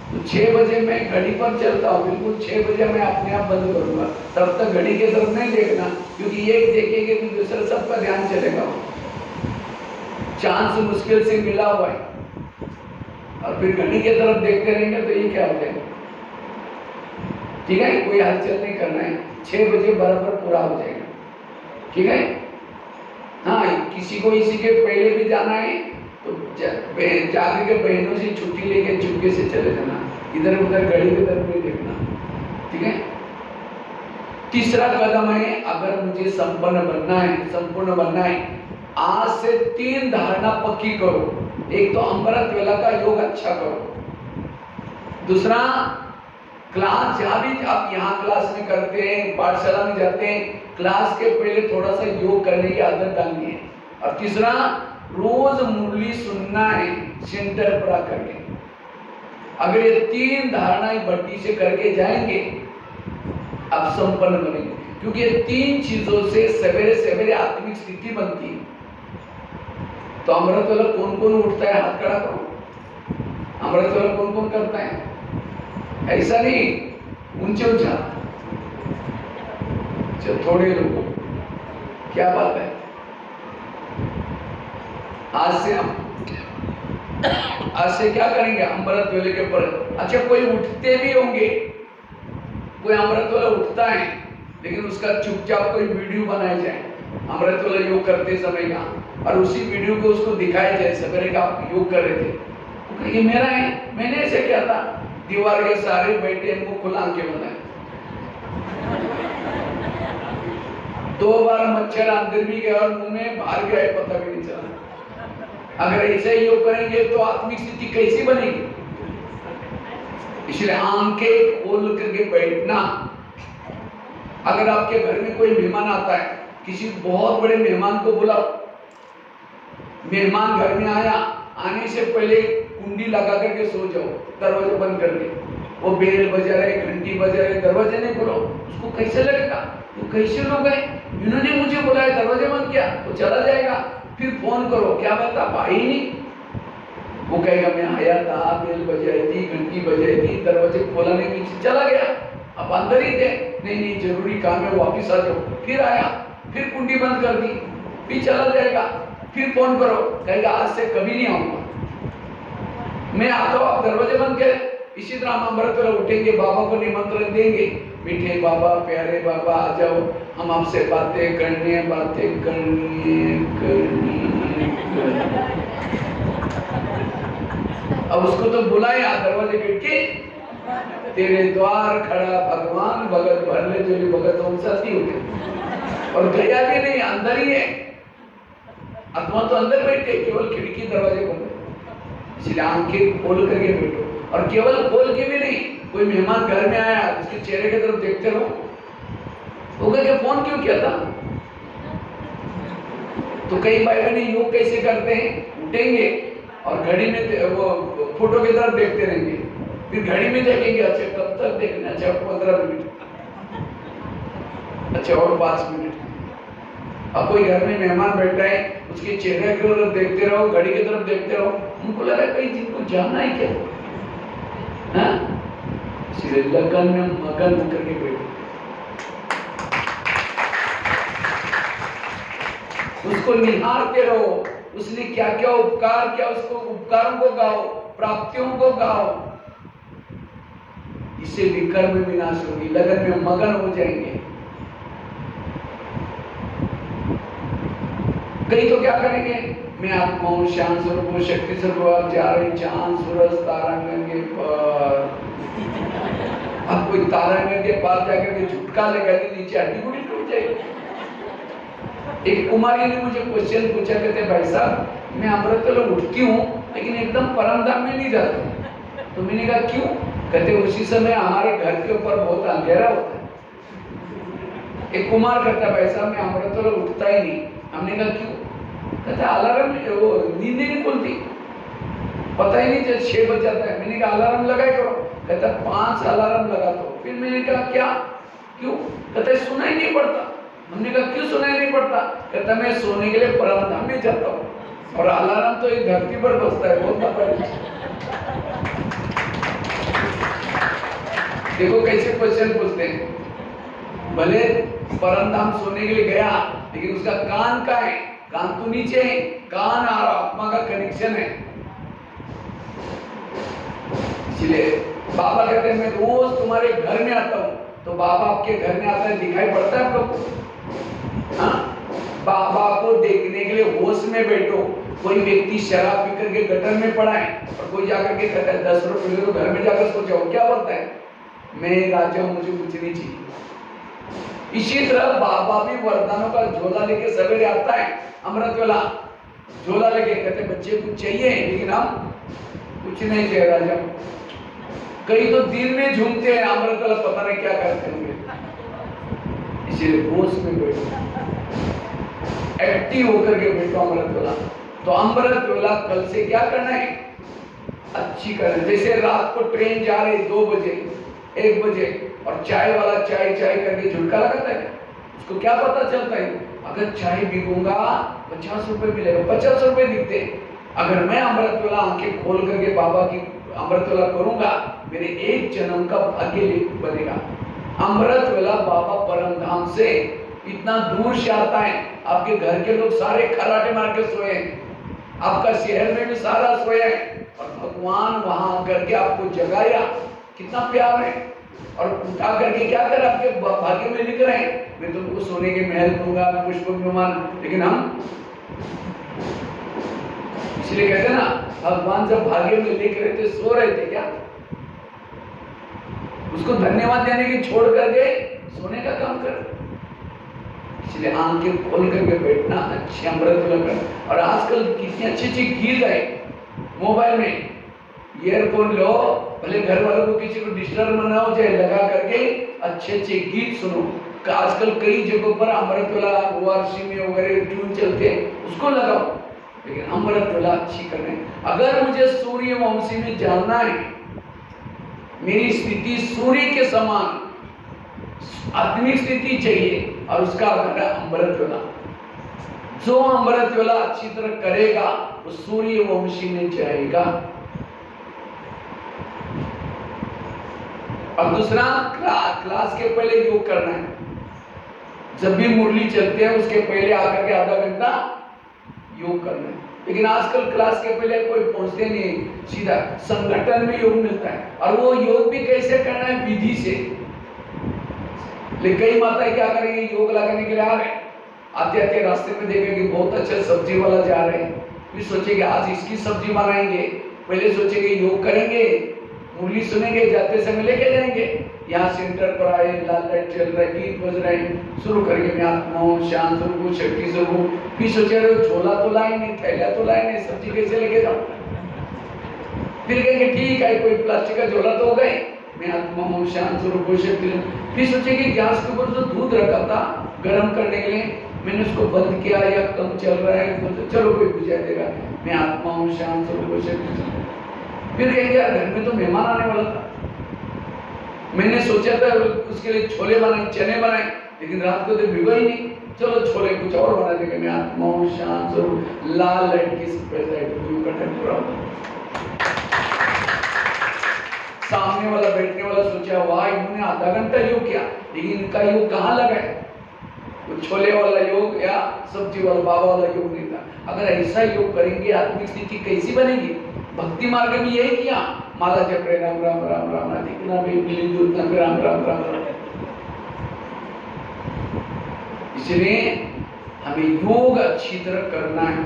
तो 6 बजे मैं घड़ी पर चलता हूँ, बिल्कुल 6 बजे मैं अपने आप बंद करूंगा। तब तक घड़ी की तरफ नहीं देखना, क्योंकि एक देखेंगे तो दूसरा सबका ध्यान चलेगा। चांस मुश्किल से मिला हुआ है और फिर घड़ी की तरफ देखते रहेंगे तो ये क्या हो जाएगा? ठीक है, कोई हलचल नहीं करना है। 6 बजे बराबर पूरा हो जाएगा। ठीक है। हाँ, किसी को इसी के पहले भी जाना है तो जाके के बहनों से छुट्टी लेके चुपके से चले जाना, इधर उधर घड़ी की तरफ नहीं देखना। ठीक है। तीसरा कदम है, अगर मुझे संपूर्ण बनना है, आज से 3 धारणा पक्की करो। एक तो अमृत वेला का योग अच्छा करो। दूसरा, क्लास जहाँ भी आप यहाँ क्लास में करते हैं, पाठशाला में जाते हैं, क्लास के पहले थोड़ा सा योग करने की आदत डालनी है। और तीसरा, रोज मुरली सुनना है सेंटर पर आकर के। अगर ये 3 धारणाएं भट्टी से करके जाएंगे, आप संपन्न बनेंगे। क्योंकि ये 3 चीजों से सवेरे सवेरे आत्मिक स्थिति बनती है। तो अमृत वेला कौन कौन उठता है? हाथ खड़ा करो। अमृत वेला कौन कौन करता है? ऐसा नहीं, ऊंचे ऊंचा थोड़े लोगों। क्या बात है? आज से क्या करेंगे? अमृत वेले के ऊपर। अच्छा, कोई उठते भी होंगे, कोई अमृत वेला उठता है, लेकिन उसका चुपचाप कोई वीडियो बनाया जाए अमृत वेला योग करते समय का, और उसी वीडियो को उसको दिखाया जाए सवेरे का आप योग कर रहे थे। ये मेरा है, मैंने ऐसे किया था। दीवार के सारे बैठे, मुंह खुला के बनाए। 2 बार मच्छर अंदर भी गया और मुंह में बाहर गया, पता भी नहीं चला। अगर ऐसे ही योग करेंगे तो आत्मिक स्थिति कैसी बनेगी? इसलिए आंखें खोल करके बैठना। अगर आपके घर में कोई मेहमान आता है, किसी बहुत बड़े मेहमान को बुलाओ। मेहमान घर में आया, आने से पहले कुंडी लगा करके सो जाओ, दरवाजा बंद कर दे। वो बेल बजा रहे, घंटी बजा रहे, दरवाजा नहीं खोलो, उसको कैसे लगेगा? तो कैसे लोग हैं, इन्होंने मुझे बुलाया, दरवाजा बंद किया, वो चला जाएगा। फिर फोन करो, क्या बात आप आई नहीं? वो कहेगा मैं आया था, बेल बजाई थी, घंटी बजाई थी, दरवाजे खोला नहीं, पीछे चला गया, अब अंदर ही थे। नहीं जरूरी काम है, वापिस आ जाओ। फिर आया, फिर कुंडी बंद कर दी, फिर चला जाएगा। फिर फोन करो, कहेगा आज से कभी नहीं आऊंगा, मैं आता हूँ, आप दरवाजे बंद करें। इसी तरह हम अमृत वेला उठेंगे, बाबा को निमंत्रण देंगे, मीठे बाबा, प्यारे बाबा आ जाओ, हम आपसे बातें करनी है। अब उसको तो बुलाया, दरवाजे खिड़की, तेरे द्वार खड़ा भगवान, भगत भर ले जो भगत हम साथी हो गए। और गया भी नहीं, अंदर ही है, आत्मा तो अंदर बैठे, केवल खिड़की दरवाजे खोल। इसलिए आंखें खोल करके बैठो। और केवल खोल के भी नहीं, कोई मेहमान घर में आया, उसके चेहरे की तरफ देखते रहो। तो क्या फोन क्यों किया था? तो कई भाई बहन योग कैसे करते हैं? उठेंगे और घड़ी में वो फोटो की तरफ देखते रहेंगे, फिर घड़ी में देखेंगे, अच्छा कब तक देखना? अच्छा 15 मिनट, अच्छा और 5 मिनट। अब कोई घर में मेहमान बैठा है, उसके चेहरे की तरफ देखते रहो, घड़ी की तरफ देखते रहो, उनको लगा कहीं जिनको जानना है क्या? इसलिए लगन में मगन होकर के बैठो। उसको निहारते रहो, उसने क्या क्या उपकार किया, उसको उपकारों को गाओ, प्राप्तियों को गाओ। इससे विकर्म विनाश होगी, लगन में मगन हो जाएंगे। कई तो क्या करेंगे, मैं आत्मा हूं, शांत स्वरूप हूं, शक्ति स्वरूप, आप जा रहे चांद सूरज तारागण के पार, अब कोई तारागण के पार जाकर के झुटका लगा के नीचे हड्डी गुड़ी टूट जाएगी। एक कुमारी ने मुझे क्वेश्चन पूछा, कहते भाई साहब मैं अमृत वेला उठती हूँ लेकिन एकदम परम धाम में नहीं जाती। तो मैंने कहा क्यों? कहते उसी समय हमारे घर के ऊपर बहुत अंधेरा होता है। एक कुमार कहता भाई साहब मैं अमृत वेला उठता ही नहीं। हमने कहा क्यों? कहता अलार्म, वो नींद नहीं खुलती, पता ही नहीं जब 6 बज जाता है। मैंने कहा अलार्म लगाए करो। कहता 5 अलार्म लगा दो। फिर मैंने कहा क्या, क्यों? कहता सुनाई नहीं पड़ता। हमने कहा क्यों सुनाई नहीं पड़ता? कहता मैं सोने के लिए परम धाम में जाता हूँ और अलार्म तो एक धरती पर बजता है, बहुत बड़ा। देखो कैसे क्वेश्चन पूछते हैं। भले परम धाम सोने के लिए गया लेकिन उसका कान का है, कान तो नीचे है, कान आ रहा, आत्मा का कनेक्शन है। इसलिए बाबा कहते हैं मैं रोज तुम्हारे घर में आता हूँ। तो बाबा आपके घर में आता है, दिखाई पड़ता है आप लोग को? हाँ, बाबा को देखने के लिए होश में बैठो। कोई व्यक्ति शराब पी करके गटर में पड़ा है और कोई जाकर के कहता है 10 रुपए तो घर में जाकर सोचो क्या बोलता है, मैं राजा हूं, मुझे कुछ नहीं चाहिए। इसी तरह बाबा भी वरदानों का झोला लेके सवेरे आता है, अमृत वेला झोला लेके, कहते बच्चे कुछ चाहिए, लेकिन हम कुछ नहीं चाहिए राजा। कई तो दिन में झूमते हैं, अमृत वेला पता नहीं क्या करते होंगे। इसलिए होश में बैठो, एक्टिव होकर के बैठो अमृत वेला। तो अमृत वेला कल से क्या करना है, अच्छी करना। जैसे रात को ट्रेन जा रही 2 बजे 1 बजे और चाय वाला चाय चाय करके झुटका लगाता है, उसको क्या पता चलता है? अगर चाय बिकूंगा 50 रुपए मिलेगा, 50 रुपए दिखते। अगर मैं अमृत वेला आंखें खोल करके बाबा की अमृत वेला करूंगा, मेरे एक जन्म का भाग्य बनेगा। अमृत वेला बाबा परम धाम से इतना दूर से आता है, आपके घर के लोग सारे खराटे मार के सोए हैं, आपका शहर में भी सारा सोया है और भगवान वहां करके आपको जगाया। कितना प्यार है। और उठा करके क्या कर आपके भाग्य में लिख रहे हैं, मैं तुमको सोने के महल दूंगा, पुष्प विमान। लेकिन हम इसलिए कहते ना, भगवान जब भाग्य में लिख रहे थे सो रहे थे क्या? उसको धन्यवाद देने की छोड़ करके सोने का काम कर। इसलिए आंखें खोल करके बैठना, अच्छे अमृत वेला करना। और आजकल कितनी अच्छी अच्छी गीत है मोबाइल में, ईयरफोन लो, भले घर वालों को किसी को डिस्टर्ब ना हो जाए, लगा करके अच्छे अच्छे गीत सुनो। आजकल कई जगहों पर अमृत वेला ओआरसी में वगैरह ट्यून चलते हैं, उसको लगाओ। लेकिन अमृत वेला अच्छी करने। अगर मुझे सूर्यवंशी में जानना है, मेरी स्थिति सूर्य के समान आत्मिक स्थिति चाहिए, और उसका आधार है अमृत वेला। जो अमृत वेला अच्छी तरह करेगा वो सूर्यवंशी में जाएगा। और दूसरा, क्लास के पहले योग करना है। जब भी मुरली चलते हैं उसके पहले आकर के आधा घंटा योग करना है। लेकिन आजकल क्लास के पहले कोई पहुंचते नहीं, सीधा संगठन में योग मिलता है। और वो योग भी कैसे करना है, विधि से। लेकिन कई माताएं क्या करेंगे, योग लगाने के लिए आ रहे, आते आते रास्ते में देखेंगे बहुत अच्छा सब्जी वाला जा रहे हैं, फिर सोचेंगे आज इसकी सब्जी बनाएंगे। पहले सोचेंगे योग करेंगे, मुरली सुनेंगे, जाते समय लेके जाएंगे। यहाँ सेंटर पर आए, लाल लाइट चल रहा है, गीत बज रहे हैं, शुरू करेंगे मैं आत्मा हूँ, शांत स्वरूप, शक्ति स्वरूप। फिर सोचे रहे झोला तो लाए नहीं, थैला तो लाए नहीं, सब्जी कैसे लेके जाऊँ? फिर कहेंगे ठीक है, कोई प्लास्टिक का झोला तो हो गए, मैं आत्मा हूँ, शांत स्वरूप, शक्ति। फिर सोचेंगे गैस के ऊपर जो दूध रखा था गर्म करने के लिए, मैंने उसको बंद किया या कम चल रहा है, तो चलो कोई बुझा देगा, मैं आत्मा हूँ, शांत स्वरूप, शक्ति। फिर कहेंगे यार घर में तो मेहमान आने वाला था, मैंने सोचा था उसके लिए छोले बनाए, चने बनाए, लेकिन रात को तो भिगो ही नहीं, चलो छोले कुछ और बना देंगे। मैं आत्मा हूँ, शांत स्वरूप, लाल लाइट की सफेद लाइट का टाइम पूरा। सामने वाला बैठने वाला सोचा वाह इन्होंने आधा घंटा योग किया, लेकिन इनका योग कहाँ लगा है? वो छोले वाला योग या सब्जी वाला बाबा वाला योग नहीं था। अगर ऐसा योग करेंगे आत्मिक स्थिति कैसी बनेगी? भक्ति मार्ग में यही किया, माला जप रहे राम राम राम राम दिखना भी मिली जुलना भी राम राम राम राम। इसलिए हमें योग अच्छी तरह करना है,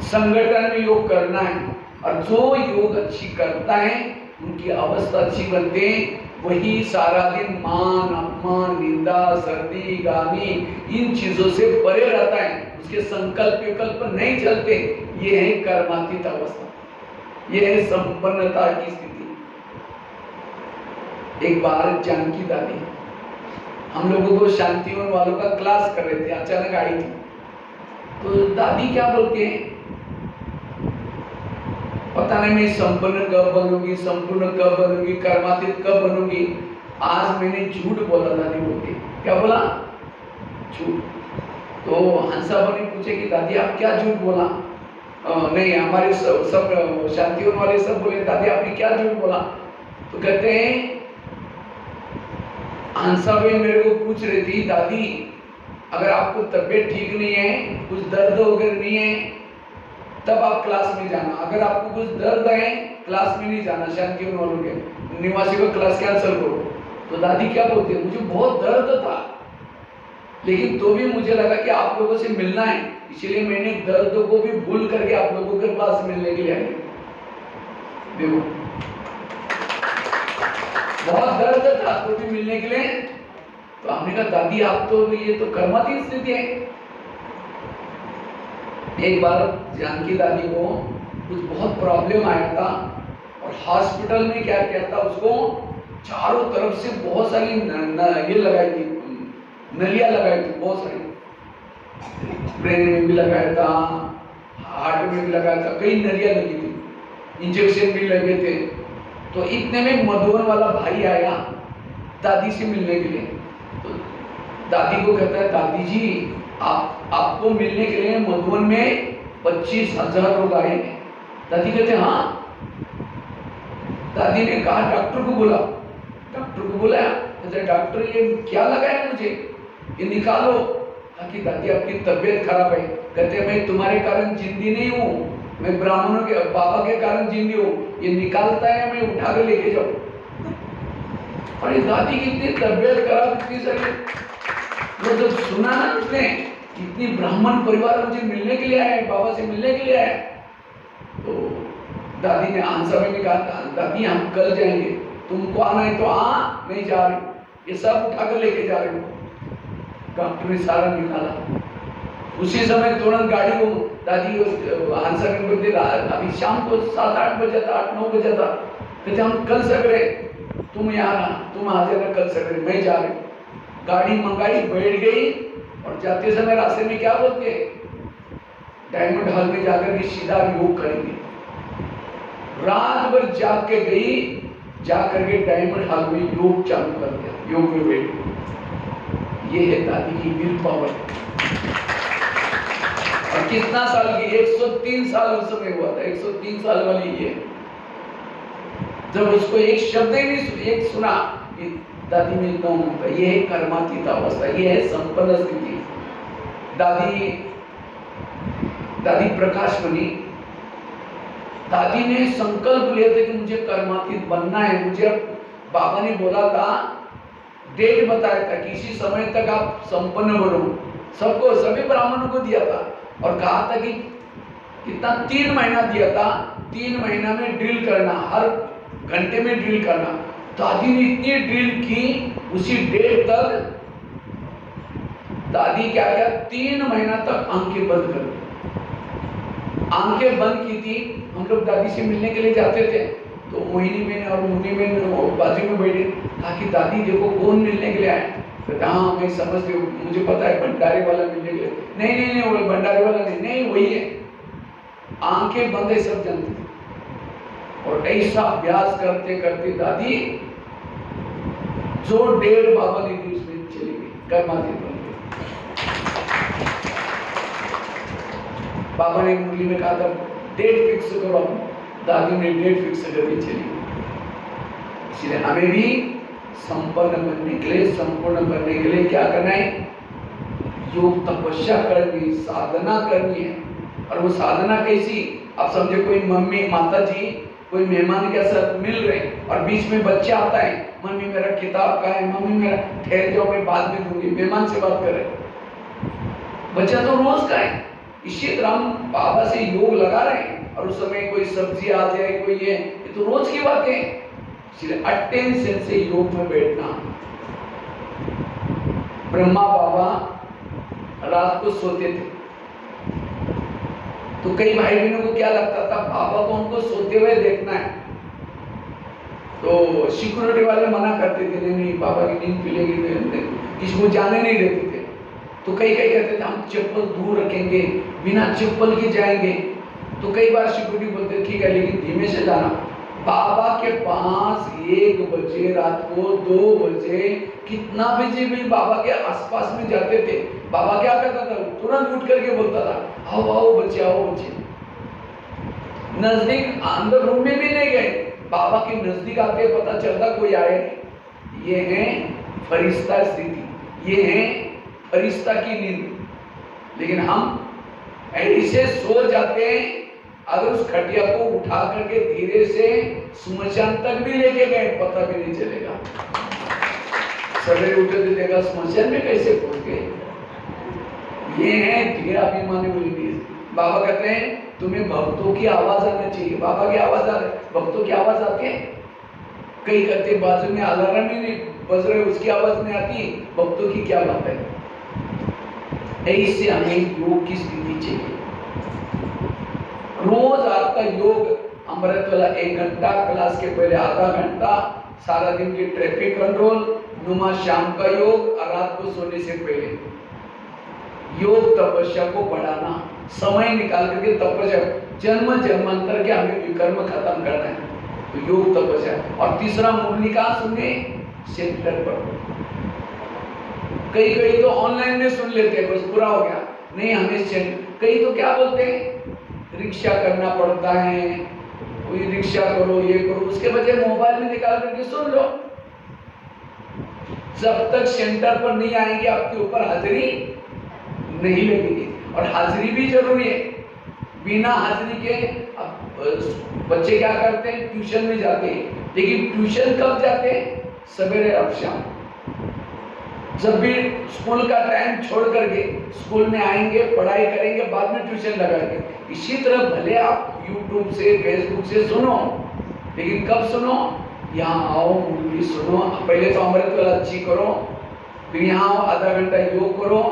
संगठन में योग करना है, और जो योग अच्छी करता है उनकी अवस्था अच्छी बनते हैं। वही सारा दिन मान अपमान निंदा सर्दी गाली इन चीजों से परे रहता है, उसके संकल्प विकल्प नहीं चलते। ये है कर्मातीत अवस्था, ये है संपन्नता की स्थिति। एक बार जानकी दादी हम लोगों को शांतिवन वालों का क्लास कर रहे थे, अचानक आई थी। तो दादी क्या बोलते हैं, पता नहीं मैं संपन्न कब बनूंगी, संपूर्ण कब बनूंगी, कर्मातीत कब बनूंगी। आज मैंने झूठ बोला, दादी बोलती क्या बोला? झूठ। तो हंसाबा ने पूछे कि दादी आप क्या झूठ बोला? नहीं, हमारे सब शांतिवन वाले सब बोले दादी आपने क्या झूठ बोला? तो कहते हैं हंसाबा मेरे को पूछ रही थी, दादी अगर आपको तबीयत ठीक नहीं है, कुछ दर्द वगैरह नहीं है, तब आप क्लास में जाना। अगर आपको कुछ दर्द है क्लास में नहीं जाना, शांतिवन वालों के निवासी को क्लास कैंसिल करो। तो दादी क्या बोलती है, मुझे बहुत दर्द था लेकिन तो भी मुझे लगा कि आप लोगों से मिलना है, इसलिए मैंने दर्द को भी भूल करके आप लोगों के पास मिलने के लिए आई। देखो बहुत दर्द था तो भी मिलने के लिए। तो हमने कहा दादी आप तो ये तो कर्मातीत स्थिति है। एक बार जानकी दादी को कुछ बहुत प्रॉब्लम आया था और हॉस्पिटल में क्या किया था, उसको चारों तरफ से बहुत सारी ये लगाई थी, नलियां लगाई थी, बहुत सारी ब्रेन में भी लगाया था, हार्ट में भी लगाया था, कई नलियां लगी थी, इंजेक्शन भी लगे थे। तो इतने में मधुबन वाला भाई आया दादी से मिलने के लिए। तो दादी को कहता है दादी जी आपको मिलने के लिए मधुबन में 25,000 लोग आए हैं। दादी कहते हाँ। दादी ने कहा डॉक्टर को बुला, डॉक्टर को बुलाया। कहते डॉक्टर ये क्या लगा है मुझे, ये निकालो। कि दादी आपकी तबीयत खराब है। कहते मैं तुम्हारे कारण जिंदी नहीं हूँ, मैं ब्राह्मणों के बाबा के कारण जिंदी हूँ, ये निकालता है मैं उठा के लेके जाऊँ। अरे दादी की इतनी तबीयत खराब, इतनी सारी, वो जब सुना ना उसने इतनी ब्राह्मण परिवार मुझे मिलने के लिए आए, बाबा से मिलने के लिए आए, तो दादी ने आंसर में कहा दादी हम कल जाएंगे, तुमको आना है तो आ, नहीं जा रही, ये सब उठाकर लेके जा रहे हो। डॉक्टर ने सारा निकाला। उसी समय तुरंत गाड़ी को दादी आंसर में बोलते अभी शाम को 7-8 बजे था, 8-9 बजे था। कहते हम कल सवेरे तुम यहाँ आना, तुम आ जाना कल सवेरे, मैं जा रही। गाड़ी मंगाई, बैठ गई और जाते समय रास्ते में क्या बोलते हैं, डायमंड हॉल में जाकर के सीधा योग करेंगे। रात भर जाग के गई, जाकर के डायमंड हॉल में योग चालू कर दिया, योग में बैठ। ये है दादी की विल पावर। और कितना साल की, 103 साल उस समय हुआ था, 103 साल वाली ये। जब उसको एक शब्द ही नहीं एक सुना कि दादी में इतना होता, ये है कर्मातीत अवस्था, ये है संपन्न स्थिति। दादी प्रकाश बनी। दादी ने संकल्प लिया था कि मुझे कर्मातीत बनना है। मुझे बाबा ने बोला था, डेट बताया था कि इसी समय तक आप संपन्न बनो। सबको, सभी ब्राह्मणों को दिया था और कहा था कि कितना 3 महीना दिया था, 3 महीना में ड्रिल करना, हर घंटे में ड्रिल करना। दादी ने इतनी ड्रिल की, उसी डेट तक दादी क्या किया, 3 महीना तक आंखें बंद कर दी। आंखें बंद की थी। हम लोग दादी से मिलने के लिए जाते थे तो मोहिनी बहन और मुन्नी बहन बाजू में बैठे, कहा कि दादी देखो कौन मिलने के लिए आए। कहते हाँ मैं समझती हूँ, मुझे पता है भंडारे वाला मिलने के लिए। नहीं नहीं नहीं, वो भंडारे वाला नहीं, नहीं वही है। आंखें बंद है, सब जानते थे। और ऐसा अभ्यास करते करते दादी जो 1.5 बाबा ने दी उसमें चली गई, कर्मातीत बन गई। बाबा ने मुरली में कहा था डेट फिक्स करो, दादी ने डेट फिक्स करके चली गई। इसलिए हमें भी संपन्न बनने के लिए, संपूर्ण बनने के लिए क्या करना है, योग तपस्या करनी, साधना करनी है। और वो साधना कैसी? आप समझे कोई मम्मी माता जी कोई मेहमान के साथ मिल रहे और बीच में बच्चा आता है, मम्मी मेरा किताब का है, मम्मी मेरा ठहर जाओ मैं बाद में दूंगी, मेहमान से बात कर रहे। बच्चा तो रोज का है। इसी तरह हम बाबा से योग लगा रहे हैं और उस समय कोई सब्जी आ जाए, कोई ये तो रोज की बात है। इसलिए अटेंशन से योग में बैठना। ब्रह्मा बाबा रात को सोते थे तो कई भाई बहनों को क्या लगता था, बाबा को उनको सोते हुए देखना है, तो सिक्योरिटी वाले मना करते थे, नहीं बाबा की नींद पिलेगी, किसी को जाने नहीं देते थे। तो कई कहते थे हम चप्पल दूर रखेंगे, बिना चप्पल के जाएंगे। तो कई बार सिक्योरिटी बोलते ठीक है लेकिन धीमे से जाना। बाबा के पास 1 बजे रात को, 2 बजे, कितना बजे भी बाबा के आसपास में जाते थे। बाबा क्या करता था, तुरंत उठ करके बोलता था आओ आओ बच्चे, आओ बच्चे। नजदीक अंदर रूम में भी नहीं गए, बाबा के नजदीक आके पता चलता कोई आए नहीं। ये है फरिश्ता स्थिति, ये है फरिश्ता की नींद। लेकिन हम ऐसे सो जाते हैं, अगर उस खटिया को उठा करके धीरे से स्मशान तक भी लेके गए पता भी नहीं चलेगा। सवेरे उठे तो देखा स्मशान में कैसे पहुंच गए। ये है धीराभिमानी बोली। बाबा कहते हैं तुम्हें भक्तों की आवाज आना चाहिए। बाबा की आवाज आ रही, भक्तों की आवाज आती है। कई कहते बाजू में अलार्म ही नहीं बज रहे, उसकी आवाज नहीं आती, भक्तों की क्या बात है। ऐसे हमें योग की स्थिति चाहिए। रोज आपका योग अमृत वाला 1 घंटा, क्लास के पहले आधा घंटा, सारा दिन की ट्रैफिक कंट्रोल, नुमा शाम का योग और रात को सोने से पहले योग तपस्या को बढ़ाना, समय निकाल करके तपस्या, जन्म जन्मांतर के हमें विकर्म खत्म करना है तो योग तपस्या। और तीसरा मुरली कहाँ सुनने? सेंटर पर। कई तो ऑनलाइन में सुन लेते हैं, बस पूरा हो गया, नहीं हमें कई तो क्या बोलते हैं रिक्शा करना पड़ता है, कोई रिक्शा करो ये करो, उसके बजाय मोबाइल में निकाल करके सुन लो। जब तक सेंटर पर नहीं आएंगे आपके ऊपर हाजिरी नहीं लगेगी। और हाजिरी भी जरूरी है, बिना हाजिरी के बच्चे क्या करते हैं ट्यूशन में जाते हैं, लेकिन ट्यूशन कब जाते हैं? सवेरे और शाम। जब भी स्कूल का टाइम छोड़ करके स्कूल में आएंगे, पढ़ाई करेंगे, बाद में ट्यूशन लगाएंगे। इसी तरह भले आप YouTube से फेसबुक से सुनो, लेकिन कब सुनो? यहाँ आओ मुरली सुनो। पहले तो अमृत वाला अच्छी करो, फिर यहाँ आओ आधा घंटा योग करो,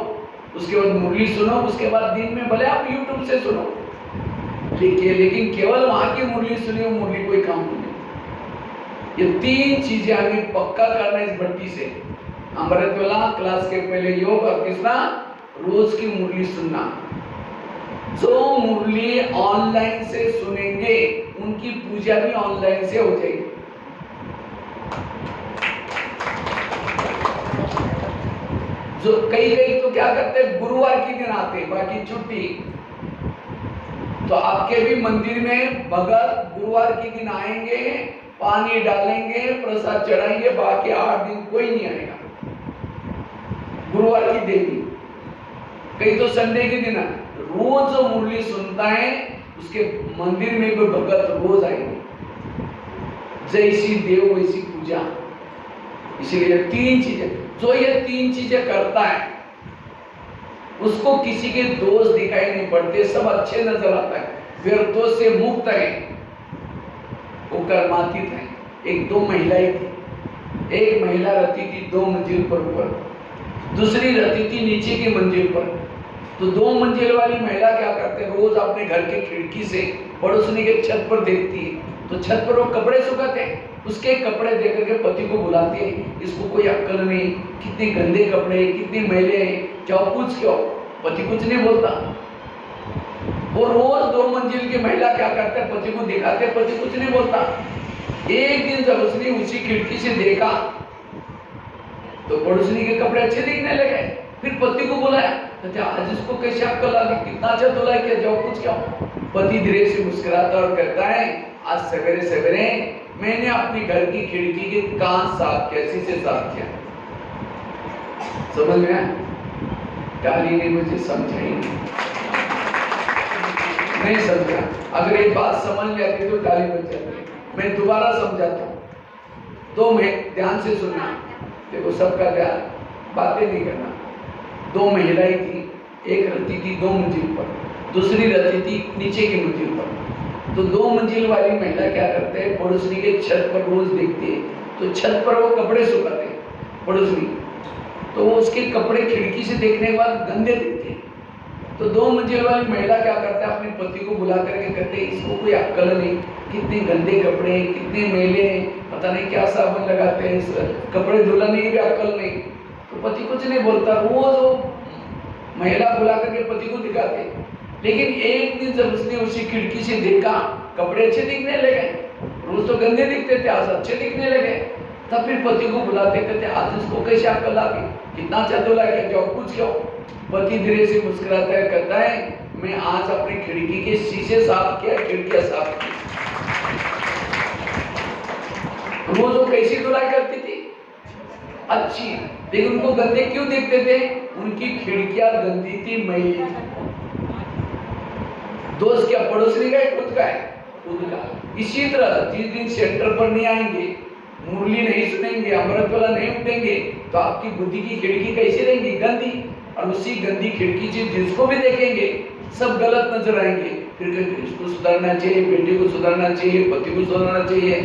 उसके बाद मुरली सुनो, उसके बाद दिन में भले आप YouTube से सुनो, लेकिन केवल वहां की मुरली सुनिए, मुरली कोई काम नहीं। ये 3 चीजें हमें पक्का करना है इस भट्टी से। अमृत वाला, क्लास के पहले योग, और तीसरा रोज की मुरली सुनना। जो मुरली ऑनलाइन से सुनेंगे उनकी पूजा भी ऑनलाइन से हो जाएगी। जो कई तो क्या करते हैं गुरुवार के दिन आते, बाकी छुट्टी। तो आपके भी मंदिर में भगत गुरुवार के दिन आएंगे, पानी डालेंगे, प्रसाद चढ़ाएंगे, बाकी 8 दिन कोई नहीं आएगा। गुरुवार की देवी, कई तो संडे के दिन। रोज जो मुरली सुनता है उसके मंदिर में भी भगत रोज आएंगे। जैसी देव वैसी पूजा। इसलिए 3 चीजें, जो ये 3 चीजें करता है उसको किसी के दोष दिखाई नहीं पड़ते, सब अच्छे नजर आता है, व्यर्थों से मुक्त है, वो कर्मातीत है। 1-2 महिलाएं थी, एक महिला रहती थी 2 मंजिल पर ऊपर, दूसरी रहती थी नीचे की मंजिल पर। तो 2 मंजिल वाली महिला क्या करते, रोज अपने घर के खिड़की से पड़ोसनी के छत पर देखती है, तो छत पर वो कपड़े सुखाते हैं, उसके कपड़े देख करके पति को बुलाती है, इसको कोई अक्ल नहीं, कितने गंदे कपड़े, कितने मैले हैं, जाओ पूछ क्यों। पति कुछ नहीं बोलता। वो रोज 2 मंजिल की महिला क्या करते, पति को दिखाते, पति कुछ नहीं बोलता। एक दिन जब उसने उसी खिड़की से देखा तो पड़ोसनी के कपड़े अच्छे दिखने लगे, फिर पति को बुलाया, तो आज इसको कैसे अक्ल आ गई, कितना अच्छा धुला किया, जाओ कुछ क्या। पति धीरे से मुस्कुराता और कहता है आज सवेरे सवेरे मैंने अपनी घर की खिड़की के कांच साफ किया, शीशे साफ किया। समझ में आया? टाली ने मुझे समझाई नहीं समझा। अगर एक बात समझ जाती तो टाली बच जाती। मैं दोबारा समझाता हूँ, तो मैं ध्यान से सुनना। देखो सबका ध्यान, बातें नहीं करना। दो महिलाएं थी, एक रहती थी 2 मंजिल पर, दूसरी रहती थी नीचे की मंजिल पर। तो 2 मंजिल वाली महिला क्या करते हैं, पड़ोसनी के छत पर रोज देखती है, तो छत पर वो कपड़े सुखाते हैं पड़ोसनी, तो उसके कपड़े खिड़की से देखने के बाद गंदे दिखते हैं। तो 2 मंजिल वाली महिला क्या करते हैं, अपने पति को बुला करके कहते हैं इसको कोई अक्ल नहीं, कितने गंदे कपड़े हैं, कितने मैले हैं, पता नहीं क्या साबुन लगाते हैं, कपड़े धुलाने की भी अक्ल नहीं। तो पति कुछ नहीं बोलता, रोज वो महिला बुला करके पति को दिखाते। लेकिन एक दिन जब उसने उसी खिड़की से देखा, कपड़े अच्छे दिखने लगे, रोज तो गंदे दिखते थे, आज अच्छे दिखने लगे। तब फिर पति को बुलाते, कहते आज इसको कैसे अक्ल आ गई, कितना अच्छा धुला के जाओ, कुछ क्यों। पति धीरे से मुस्कुराता है, कहता है मैं आज अपनी खिड़की के शीशे साफ किया, खिड़कियां साफ की। रोज वो कैसी धुलाई करती थी, अच्छी, लेकिन उनको गंदे क्यों दिखते थे, उनकी खिड़कियां गंदी थी, मैली थी। दोस्त क्या पड़ोसी का है, खुद का है, खुद का। इसी तरह जिस दिन सेंटर पर नहीं आएंगे, मुरली नहीं सुनेंगे, अमृत वाला नहीं उठेंगे, तो आपकी बुद्धि की खिड़की कैसी रहेंगी, गंदी। और उसी गंदी खिड़की से जिसको भी देखेंगे सब गलत नजर आएंगे। फिर इसको सुधारना चाहिए, बेटे को सुधारना चाहिए, पति को सुधारना चाहिए।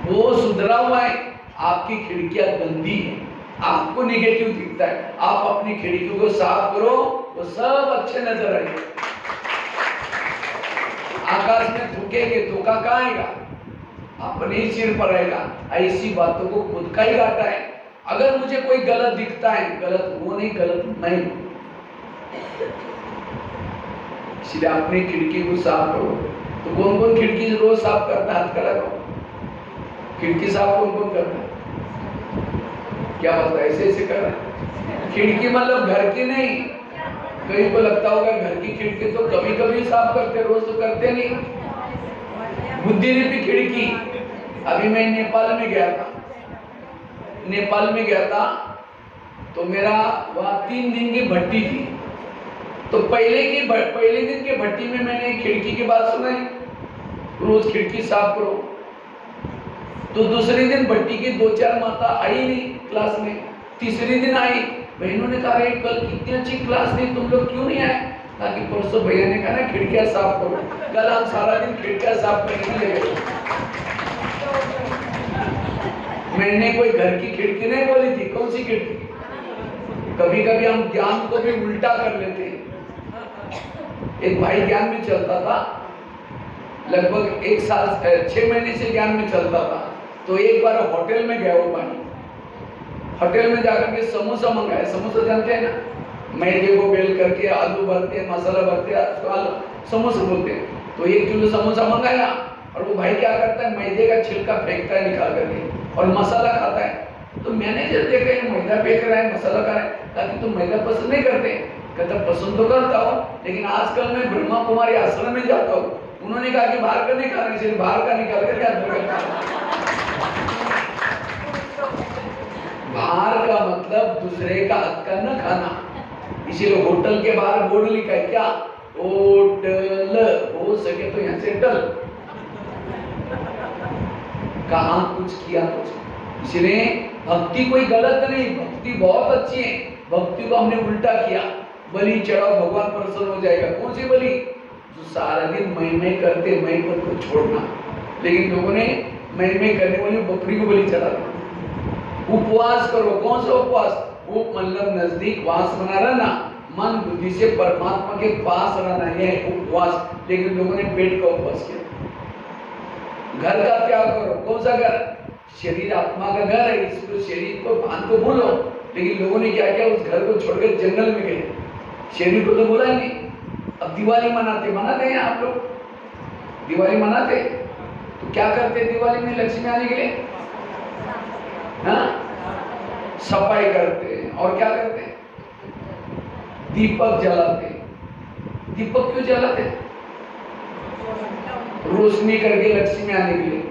वो सुधरा हुआ है, आपकी खिड़कियां गंदी है, आपको निगेटिव दिखता है। आप अपनी खिड़कियों को साफ करो, वो सब अच्छे नजर आएंगे। आकाश में थूकेंगे, धोखा कहाँ आएगा, अपने ही सिर पर आएगा। ऐसी बातों को खुद का ही घाटा है। अगर मुझे कोई गलत दिखता है, गलत वो नहीं, गलत मैं। इसलिए अपनी खिड़की को साफ करो। तो कौन कौन खिड़की रोज साफ करता है, हाथ खड़ा करो। खिड़की साफ कौन कौन करता है, क्या पता ऐसे ऐसे कर रहा है। खिड़की मतलब घर की नहीं। कहीं को लगता होगा घर की खिड़की तो कभी कभी साफ करते, रोज तो करते नहीं। बुद्धिरूपी खिड़की। अभी मैं नेपाल में गया था, नेपाल में गया था तो मेरा वहाँ 3 दिन की भट्टी थी। तो पहले दिन की भट्टी में मैंने खिड़की की बात सुनाई, रोज खिड़की साफ करो। तो दूसरे दिन भट्टी की 2-4 माता आई नहीं क्लास में। तीसरे दिन आई, बहनों ने कहा कल कितनी अच्छी क्लास थी, तुम लोग क्यों नहीं आए। ताकि परसों भैया ने कहा ना खिड़कियां साफ करो। कल हम सारा दिन खिड़कियां साफ करने लगे। मैंने कोई घर की खिड़की नहीं बोली थी, कौन सी खिड़की। कभी कभी हम ज्ञान को भी उल्टा कर लेते हैं। एक भाई ज्ञान में चलता था, लगभग 1 साल 6 महीने से ज्ञान में चलता था। तो एक बार होटल में गया वो भाई, होटल में जाकर के समोसा मंगाया। समोसा जानते हैं ना, मैदे को बेल करके आलू भरते हैं, मसाला भरते हैं, समोसा बोलते हैं। तो 1 किलो समोसा मंगाया और वो भाई क्या करता है, मैदे का छिलका फेंकता है निकाल करके और मसाला खाता है। तो मैनेजर देखा ये मैदा फेंक रहा है, मसाला खा रहा है, ताकि तुम मैदा पसंद नहीं करते। कहता पसंद तो करता हूँ, लेकिन आजकल मैं ब्रह्मा कुमारी आश्रम में जाता हूँ, उन्होंने कहा कि बाहर का नहीं खाना, इसलिए बाहर का निकाल कर बाहर का मतलब दूसरे का हाथ का न खाना। इसीलिए होटल के बाहर बोर्ड लिखा है क्या, होटल, हो सके तो यहाँ से टल। कहा कुछ किया कुछ। इसलिए भक्ति कोई गलत नहीं, भक्ति बहुत अच्छी है। भक्ति को हमने उल्टा किया, बलि चढ़ाओ भगवान प्रसन्न हो जाएगा। कौन सी बलि, जो सारा दिन मैं करते, मैं पद को छोड़ना। लेकिन लोगों ने मैं करने वाली बकरी को बलि चढ़ा दिया। उपवास करो, कौन सा उपवास, वो मतलब नजदीक वास बना रहना, मन बुद्धि से परमात्मा के पास रहना, यह उपवास। लेकिन लोगों ने पेट का उपवास किया। घर का त्याग करो, कौन सा घर, शरीर आत्मा का घर है, इसको शरीर को भान को भूलो। लेकिन लोगों ने क्या किया, उस घर को छोड़कर जंगल में गए, शरीर को तो भूला ही नहीं। अब दिवाली मनाते हैं आप लोग, दिवाली मनाते तो क्या करते दिवाली में लक्ष्मी आने के लिए, हाँ सफाई करते और क्या करते, दीपक जलाते। दीपक क्यों जलाते, रोशनी करके लक्ष्मी आने के लिए।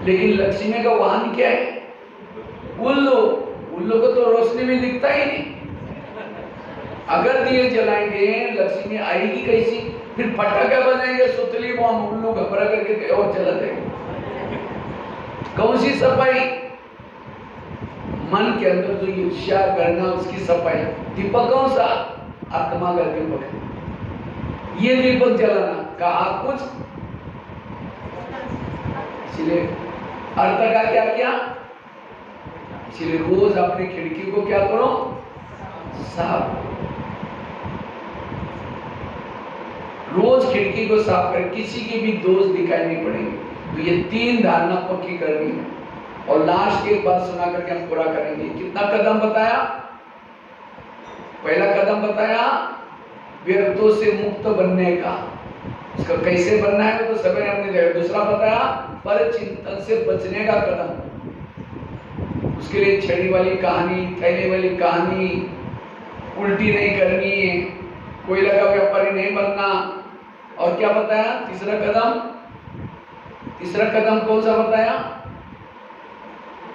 लेकिन लक्ष्मी का वाहन क्या है, उल्लू। उल्लू को तो रोशनी में दिखता ही नहीं, अगर दिए जलाएंगे लक्ष्मी आएगी कैसी? फिर पटाखा बजाएंगे, सुतली बम, उल्लू घबरा करके और चला जाएगा। कौन सी सफाई? मन के अंदर जो ईर्ष्या करना उसकी सफाई। दीपक कौन सा? आत्मा का दीपक है। ये दीपक जलाना कहा कुछ, इसलिए अर्थ का क्या किया? इसलिए रोज अपनी खिड़की को क्या करो? साफ। रोज खिड़की को साफ कर, किसी की भी दोष दिखाई नहीं पड़ेंगे। तो ये 3 धारणा पक्की करनी है। और लास्ट एक बात सुना करके हम पूरा करेंगे। कितना कदम बताया? पहला कदम बताया व्यर्थों से मुक्त बनने का, उसका कैसे बनना है तो सभी ने हमने देखा। दूसरा बताया पर चिंतन से बचने का कदम, उसके लिए छड़ी वाली कहानी, थैले वाली कहानी, उल्टी नहीं करनी है, कोयला का व्यापारी नहीं बनना। और क्या बताया? तीसरा कदम, तीसरा कदम कौन सा बताया?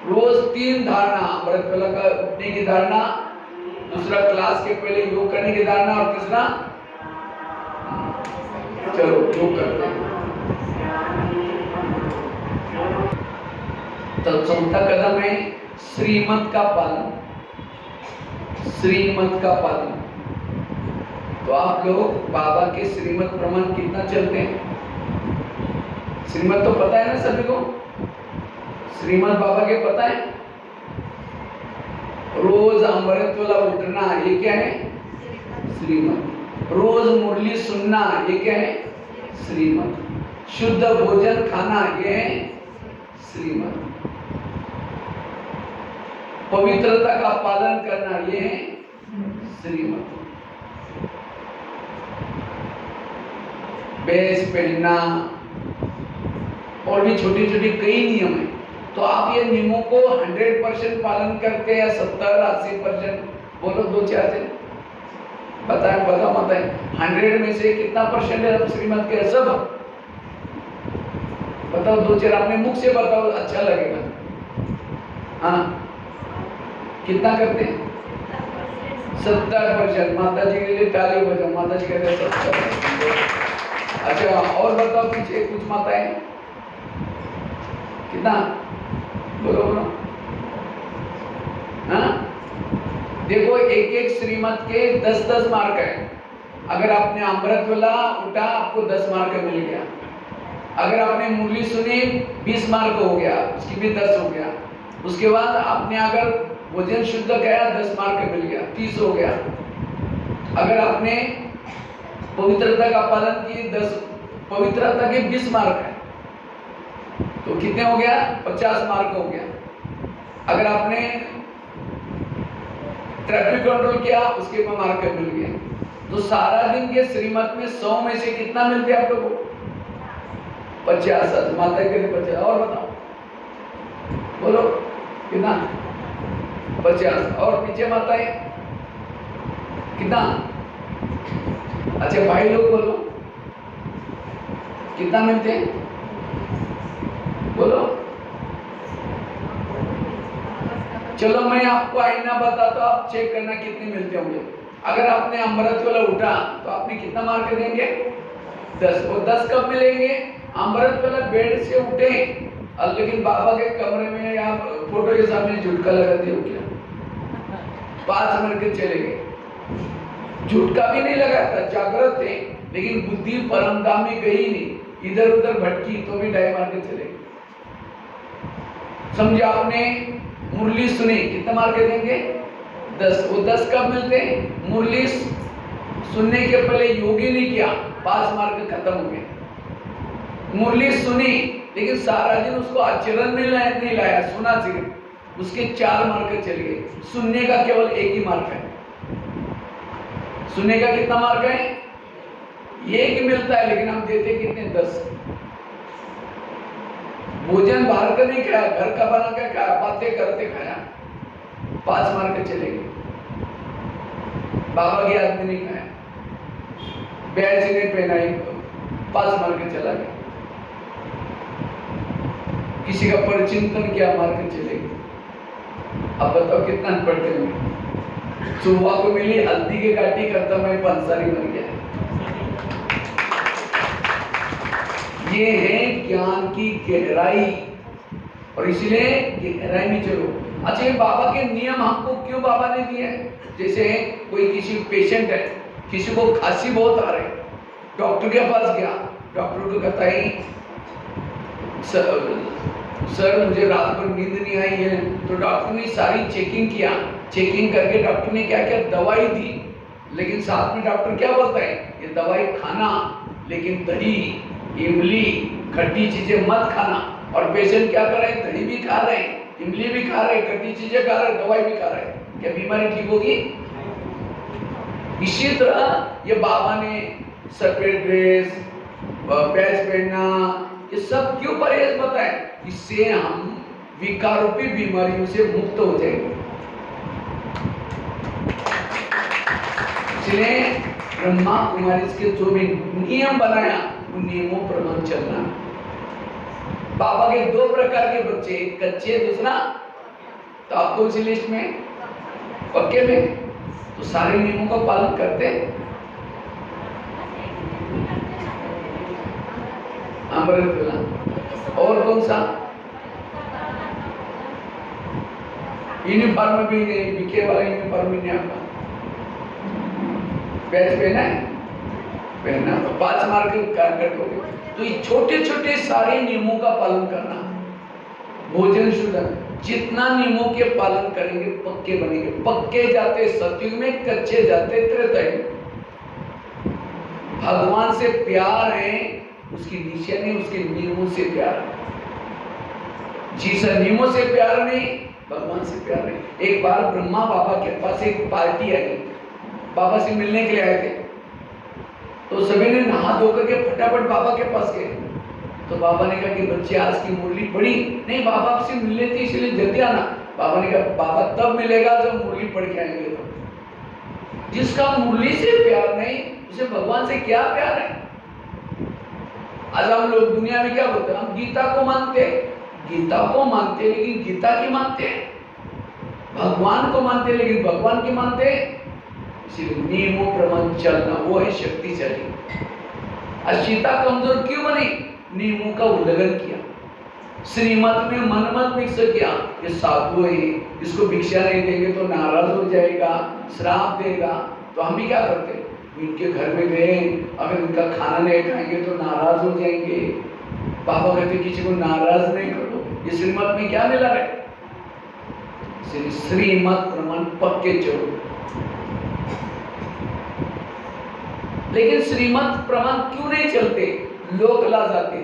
रोज 3 धारणा, अमृतवेला का उठने की धारणा, दूसरा क्लास के पहले योग करने की धारणा, और तीसरा चलो योग करते हैं। तो चौथा कदम है श्रीमत का पालन। श्रीमत का पालन। तो आप लोग बाबा के श्रीमत प्रमाण कितना चलते हैं? श्रीमत तो पता है ना सभी को? श्रीमत बाबा के पता है? रोज अमृतवेला उठना, ये क्या है? श्रीमत। रोज मुरली सुनना, ये क्या है? श्रीमत। शुद्ध भोजन खाना, ये है श्रीमत। पवित्रता का पालन करना, ये है श्रीमत। बेस पहनना और भी छोटी छोटी कई नियम है। तो आप ये नियमों को 100% पालन करते हैं या 70-80%? बोलो 2-4 से बताएं, बताओ बताएं। 100 में से कितना परसेंट है श्रीमत के? सब बताओ, 2-4 अपने मुख से बताओ, अच्छा लगेगा। हाँ, कितना करते हैं? 70%। माता जी के लिए ताली बजाओ, माता जी कहते हैं 70%। अच्छा, और बताओ पीछे कुछ माताएं कितना? बोलो बोलो। हाँ, देखो एक एक श्रीमत के 10-10 मार्क है। अगर आपने अमृतवेला उठा आपको 10 मार्क मिल गया। अगर आपने मुरली सुनी 20 मार्क हो गया, उसकी भी 10 हो गया। उसके बाद आपने अगर भोजन शुद्ध किया 10 मार्क मिल गया, 30 हो गया। अगर आपने पवित्रता का पालन किए 10, पवित्रता के 20 मार्क है, तो कितने हो गया? 50 मार्क हो गया। अगर आपने ट्रैफिक कंट्रोल किया उसके में मार्क मिल गए। तो सारा दिन के श्रीमत में 100 में से कितना मिलते हैं आप लोगों को? 50। माता के लिए 50। और बताओ, बोलो कितना? 50। और पीछे माता है कितना? अच्छा भाई लोग बोलो कितना मिलते हैं? बोलो। चलो मैं आपको आईना बताता हूं, आप चेक करना कितने मिलते होंगे। अगर आपने अमृतवेला उठा तो आपने कितना मार्क देंगे? 10। वो 10 कब मिलेंगे? अमृतवेला बेड से उठे और लेकिन बाबा के कमरे में या फोटो के सामने झुटका लगा दिया हो क्या? 5 मिनट के चले गए। झुटका भी नहीं लगा था, जागृत थे, लेकिन बुद्धि परमधाम में गई नहीं, इधर उधर भटकी तो भी डाई मार के चले गए। समझे? आपने मुरली सुनी, कितना मार्क देंगे? 10। वो 10 कब मिलते हैं? मुरली सुनने के पहले योगी नहीं किया, 5 मार्क खत्म हो गए। मुरली सुनी लेकिन सारा दिन उसको आचरण में नहीं लाया, सुना सिर्फ, उसके 4 मार्क चले गए। सुनने का केवल 1 ही मार्क है। सुनने का कितना मार्क है? 1 मिलता है, लेकिन हम देते कितने? 10। भोजन बाहर का नहीं खाया, घर का बना के खाया, बातें करते खाया, 5 मार्क चले गए। बाबा की आदमी नहीं खाया, बैच नहीं पहनाई, 5 मार्क चला गया। किसी का परिचिंतन किया, मार्क चले गए। अब बताओ कितना पढ़ते होंगे? सुबह को मिली हल्दी की काटी खत्म है, पंसारी बन गया। ये है ज्ञान की गहराई, और इसलिए गहराई में चलो। अच्छा, ये बाबा के नियम हमको क्यों बाबा ने दिए? जैसे कोई किसी पेशेंट है, किसी को खांसी बहुत आ रही, डॉक्टर के पास गया, डॉक्टर को कहता है सर मुझे रात भर नींद नहीं आई है। तो डॉक्टर ने सारी चेकिंग किया, चेकिंग करके डॉक्टर ने क्या क्या दवाई दी, लेकिन साथ में डॉक्टर क्या बोलता है, ये दवाई खाना, लेकिन दही, इमली, खट्टी चीजें मत खाना। और पेशेंट क्या कर रहे हैं, दही भी खा रहे हैं, इमली भी खा रहे हैं, खट्टी चीजें खा रहे हैं, दवाई भी खा रहे हैं, क्या बीमारी ठीक होगी? इसी तरह ये बाबा ने सफेद ड्रेस, पैच पहनना, ये सब क्यों परहेज बताए? इससे हम विकारोपी बीमारियों से मुक्त हो जाएंगे। इसलिए ब्रह्मा कुमारी के जो भी नियम बनाया, उन नियमों पर मन चलना। बाबा के दो प्रकार के बच्चे, एक कच्चे, दूसरा तो आपको उसी लिस्ट में पक्के में, तो सारे नियमों का पालन करते हैं। और कौन सा? यूनिफॉर्म भी नहीं, बीके वाला यूनिफॉर्म भी नहीं आपका, बैच पहना है, पहना तो 5 मार्क कट हो गए। तो ये छोटे छोटे सारे नियमों का पालन करना, भोजन शुद्ध, जितना नियमों के पालन करेंगे पक्के बनेंगे। पक्के जाते सतयुग में, कच्चे जाते त्रेता युग। भगवान से प्यार है, उसकी निशानी उसके नियमों से प्यार है। जिस नियमों से प्यार नहीं, भगवान से प्यार नहीं। एक बार ब्रह्मा बाबा के पास एक पार्टी आई, बाबा से मिलने के लिए आए थे, तो सभी ने नहा धो करके फटाफट बाबा के पास गए। तो बाबा ने कहा कि बच्चे आज की मुरली पढ़ी नहीं, बाबा आपसे मिलने थी इसलिए जल्दी आना। बाबा ने कहा बाबा तब मिलेगा जब मुरली पढ़ के आएंगे। तो जिसका मुरली से प्यार नहीं, उसे भगवान से क्या प्यार है? आज हम लोग दुनिया में क्या बोलते हैं, हम गीता को मानते हैं, गीता को मानते हैं लेकिन गीता की मानते हैं, भगवान को मानते हैं लेकिन भगवान की मानते हैं। इसलिए नियमों प्रमाण चलना, वो है शक्तिशाली। आज सीता कमजोर क्यों बनी? नियमों का उल्लंघन किया, श्रीमत में मनमत मिक्स किया। ये साधु है, इसको भिक्षा नहीं देंगे तो नाराज हो जाएगा, श्राप देगा। तो हम भी क्या करते, इनके घर में गए, अगर इनका खाना नहीं खाएंगे तो नाराज हो जाएंगे। बाबा कहते किसी को नाराज नहीं करो। ये श्रीमत में क्या मिला है? श्रीमत प्रमाण पक्के चलो। लेकिन श्रीमत प्रमाण क्यों नहीं चलते? लोक लाज आते।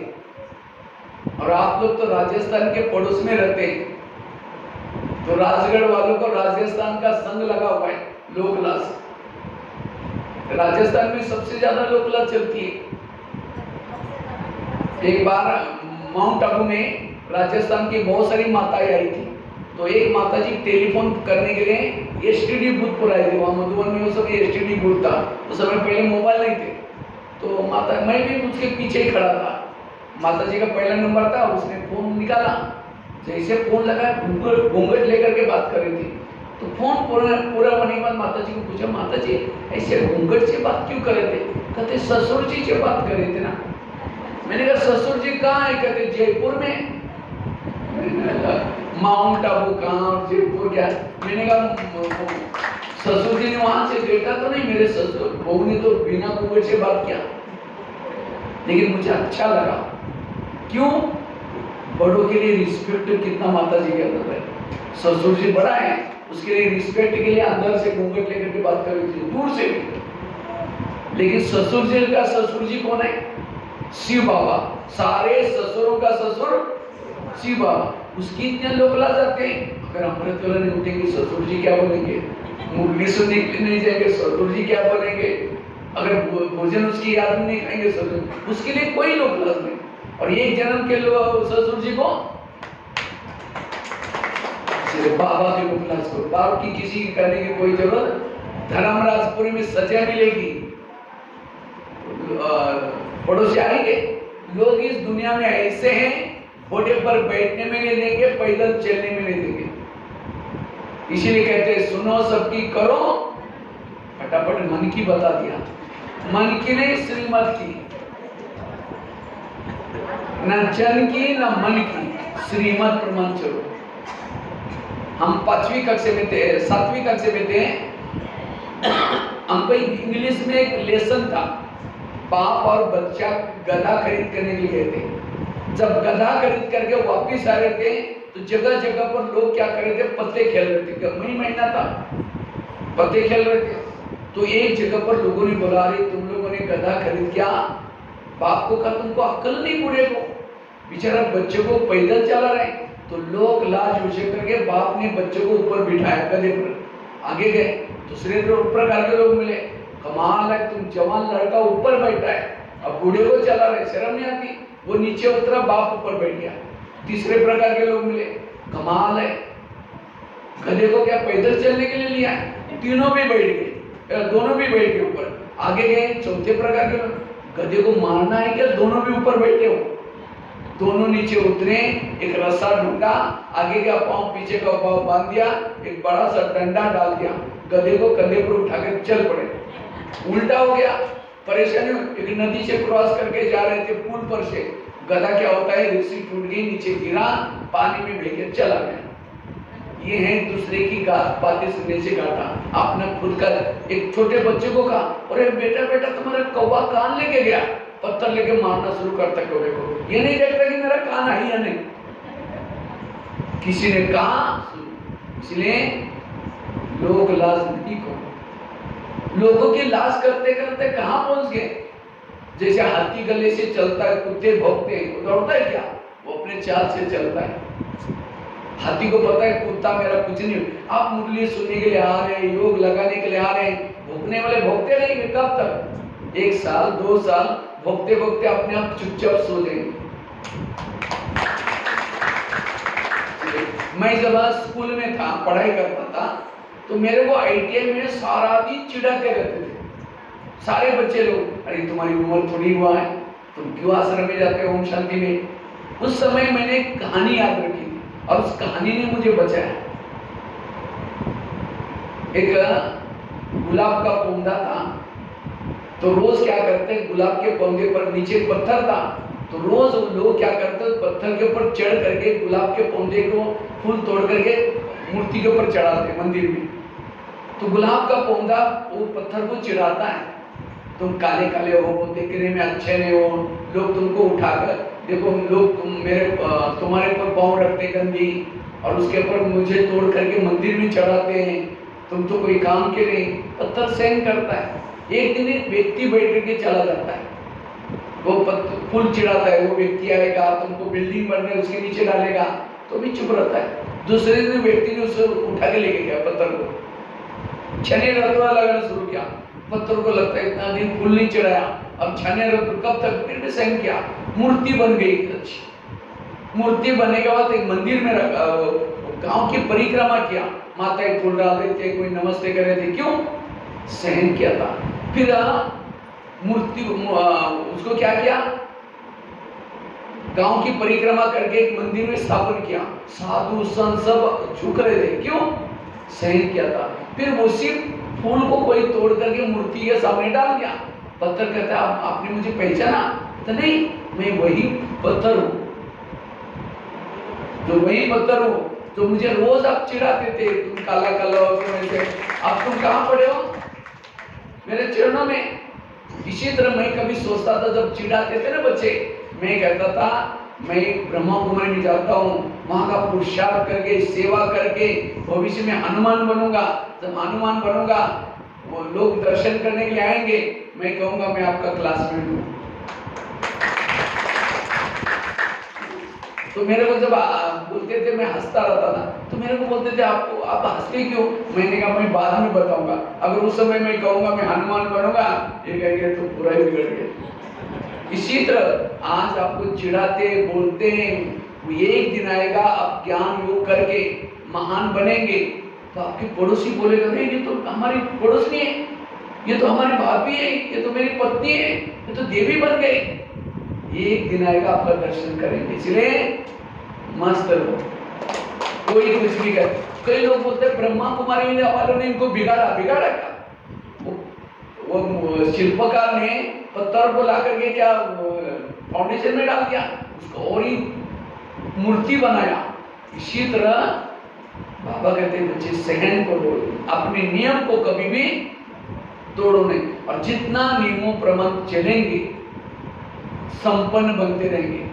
और आप लोग तो राजस्थान के पड़ोस में रहते हैं, तो राजगढ़ वालों को राजस्थान का संग लगा हुआ है, लोकलाज। राजस्थान में सबसे ज्यादा लोकलाज चलती है। एक बार माउंट आबू में राजस्थान की बहुत सारी माताएं आई थी, तो एक माता जी टेलीफोन करने के लिए एसटीडी बूथ पर आई थी। वहाँ मधुबन में वो सब एसटीडी बूथ था, तो समय पहले मोबाइल नहीं थे। तो माता, मैं भी उसके पीछे ही खड़ा था, माता जी का पहला नंबर था, उसने फोन निकाला, जैसे फोन लगा घूंघट लेकर के बात कर रही थी। तो फोन पूरा होने के बाद माता जी को पूछा, माता जी ऐसे घूंघट से बात क्यों कर रहे थे? कहते ससुर जी से बात कर रहे थे ना। मैंने कहा ससुर जी कहाँ है? कहते जयपुर में। माउंट आबू कहाँ और जयपुर क्या? मैंने कहा ससुर जी ने वहां से देखा तो नहीं, मेरे ससुर बहू ने तो बिना घूंघट से बात किया। लेकिन मुझे अच्छा लगा, क्यों? बड़ों के लिए रिस्पेक्ट कितना माता जी के अंदर है। ससुर जी बड़ा है, उसके लिए रिस्पेक्ट के लिए अंदर से घूंघट लेकर के बात कर रही थी, दूर से भी। लेकिन ससुर जी का ससुर जी कौन है? शिव बाबा। सारे ससुरों का ससुर शिव बाबा। उसकी इतने लोग ला जाते हैं, अगर अमृत वाला नहीं उठेंगे ससुर जी क्या बोलेंगे? मुरली सुनने के लिए नहीं जाएंगे, ससुर जी क्या बोलेंगे? अगर भोजन उसकी याद में नहीं खाएंगे ससुर, उसके लिए कोई लोग लाज नहीं। और एक जन्म के लोग ससुर जी को बाबा के मुखलाज को, बाप की किसी की करने की कोई जरूरत। धर्मराजपुरी में सजा मिलेगी, पड़ोसी आएंगे। लोग इस दुनिया में ऐसे हैं, घोड़े पर बैठने में नहीं देंगे, पैदल चलने में नहीं देंगे। इसीलिए कहते हैं सुनो सबकी करो, फटाफट मन की बता दिया, मन की नहीं श्रीमत की, न जन की न मन की, श्रीमत प्रमाण चलो। हम 5वीं कक्षा में थे, 7वीं कक्षा में थे, हमको इंग्लिश में एक लेसन था, बाप और बच्चा गधा खरीद करने के लिए गए थे। जब गधा खरीद करके वापिस आ रहे थे तो जगह जगह पर लोग क्या कर रहे थे, पत्ते खेल रहे थे, मई महीना था, पत्ते खेल रहे थे। तो एक जगह पर लोगों ने बोला, अरे तुम लोगों ने गधा खरीद किया, बाप को कहा तुमको अक्ल नहीं, बूढ़े को, बेचारा बच्चे को पैदल चला रहे। तो लोग लाज उछे करके बाप ने बच्चे को ऊपर बिठाया गधे पर, आगे गए। दूसरे प्रकार के लोग मिले, कमाल है, तुम जवान लड़का ऊपर बैठा है, अब बूढ़े को चला रहे, शर्म नहीं आती। वो नीचे उतरा, बाप ऊपर बैठ गया। तीसरे प्रकार के लोग मिले, कमाल है, गधे को क्या पैदल चलने के लिए लिया है? तीनों भी बैठ गए, दोनों भी बैठ गए ऊपर, आगे गए। चौथे प्रकार के लोग, गधे को मारना है क्या? दोनों भी ऊपर बैठे हो। दोनों नीचे उतरे, एक रस्सा ढूंढा, आगे का पांव पीछे का पांव बांध दिया, एक बड़ा सा डंडा डाल दिया, गधे को कंधे पर उठाकर चल पड़े। उल्टा हो गया, परेशानी। एक नदी से क्रॉस करके जा रहे थे, पुल पर से गधा क्या होता है, रस्सी टूट गई, नीचे गिरा, पानी में बह के चला गया। ये है दूसरे की बातें सुनने से घाटा। आपने खुद का एक छोटे बच्चे को कहा, अरे बेटा बेटा तुम्हारा कौवा कान लेके गया, पत्थर लेके मारना शुरू करता कौवे को, ये नहीं देखता कि मेरा कान है या नहीं। किसी ने कहा, इसलिए लोग लाज नहीं को, लोगों की लाज करते करते कहां पहुंच गए। जैसे हाथी गले से चलता है, कुत्ते भौंकते हैं, वो दौड़ता है क्या? वो अपने चाल से चलता है। हाथी को पता है कुत्ता मेरा कुछ नहीं। आप मुरली सुनने के लिए आ रहे हैं, योग लगाने के लिए आ रहे हैं, भौंकने वाले भौंकते रहेंगे कब तक? 1 साल 2 साल भौंकते भौंकते अपने आप चुपचाप सो जाएंगे। मैं जब स्कूल में था, पढ़ाई करता था, तो मेरे को ITI में सारा दिन चिढ़ाते रहते थे सारे बच्चे लोग, अरे तुम्हारी उम्र थोड़ी हुआ है, तुम क्यों आश्रम में जाते हो, ओम शांति में। उस समय मैंने एक कहानी याद रखी और उस कहानी ने मुझे बचाया। एक गुलाब का पौधा था, तो रोज क्या करते, गुलाब के पौधे पर नीचे पत्थर था, तो रोज लोग क्या करते, पत्थर के ऊपर चढ़ करके गुलाब के पौधे को फूल तोड़ करके मूर्ति के ऊपर चढ़ाते मंदिर में। तो गुलाब का पौधा वो पत्थर को चिढ़ाता है, तुम काले काले हो, देखने में अच्छे नहीं हो, लोग तुमको उठाकर देखो, लोग तुम्हारे ऊपर पाँव रखते गंदी, और उसके ऊपर मुझे तोड़ करके मंदिर में चढ़ाते हैं, तुम तो कोई काम के नहीं। पत्थर सहन करता है। एक दिन एक व्यक्ति बैठ करके चला जाता है, वो फूल चिढ़ाता है, वो व्यक्ति आएगा, तुमको बिल्डिंग बन रही है उसके नीचे डालेगा, तो भी चुप रहता है। दूसरे दिन व्यक्ति ने उसे उठा के लेके गया पत्थर को, छने रत्वा लगाना शुरू किया, पत्थर को लगता है इतना दिन फूल नहीं चढ़ाया, अब छने रत्व कब तक, फिर भी सहन किया, मूर्ति बन गई अच्छी। मूर्ति बनने के बाद एक मंदिर में रखा, गांव की परिक्रमा किया, माताएं फूल डाल रहे थे, कोई नमस्ते कर रहे थे, क्यों? सहन किया था। फिर मूर्ति उसको क्या किया, गांव की परिक्रमा करके एक मंदिर में स्थापन किया, साधु संत सब झुक रहे थे, क्यों? सहन किया था। फिर उसी फूल को कोई तोड़ करके मूर्ति के सामने डाल दिया। पत्थर कहता है आपने मुझे पहचाना? तो नहीं, मैं वही पत्थर हूं, जो वही पत्थर हूं जो मुझे रोज आप चिढ़ाते थे, तुम काला काला हो, अब तुम कहां पड़े हो? मेरे चरणों में। इसी तरह मैं कभी सोचता था, जब चिढ़ाते थे ना बच्चे, मैं कहता था मैं ब्रह्मा कुमारी में जाता हूँ, वहां का पुरुषार्थ करके सेवा करके भविष्य में हनुमान बनूंगा। जब हनुमान बनूंगा, वो लोग दर्शन करने के लिए आएंगे, मैं कहूंगा मैं आपका क्लासमेट हूँ। तो मेरे को जब बोलते थे, मैं हंसता रहता था, तो मेरे को बोलते थे आप हंसते क्यों? मैंने कहा मैं बाद में बताऊंगा, अगर उस समय मैं कहूंगा मैं हनुमान बनूंगा, ये कहेंगे तो पूरा ही बिगड़ गया। इसी तरह आज आपको चिढ़ाते बोलते हैं, एक दिन आएगा आप ज्ञान योग करके महान बनेंगे, तो आपके पड़ोसी बोलेगा नहीं ये तो हमारी पड़ोसी है, ये तो हमारी भाभी है, ये तो मेरी पत्नी है, ये तो देवी बन गई। एक दिन आएगा आपका दर्शन करेंगे। इसलिए मस्त रहो, कोई कुछ भी करे। कई लोग बोलते हैं ब्रह्मा कुमारी वालों ने इनको बिगाड़ा। बिगाड़ा क्या? वो शिल्पकार ने पत्थर को ला करके क्या फाउंडेशन में डाल दिया, उसको और ही मूर्ति बनाया। इसी तरह बाबा कहते हैं बच्चे सहन करो, अपने नियम को कभी भी तोड़ो नहीं, और जितना नियमों प्रमाण चलेंगे संपन्न बनते रहेंगे,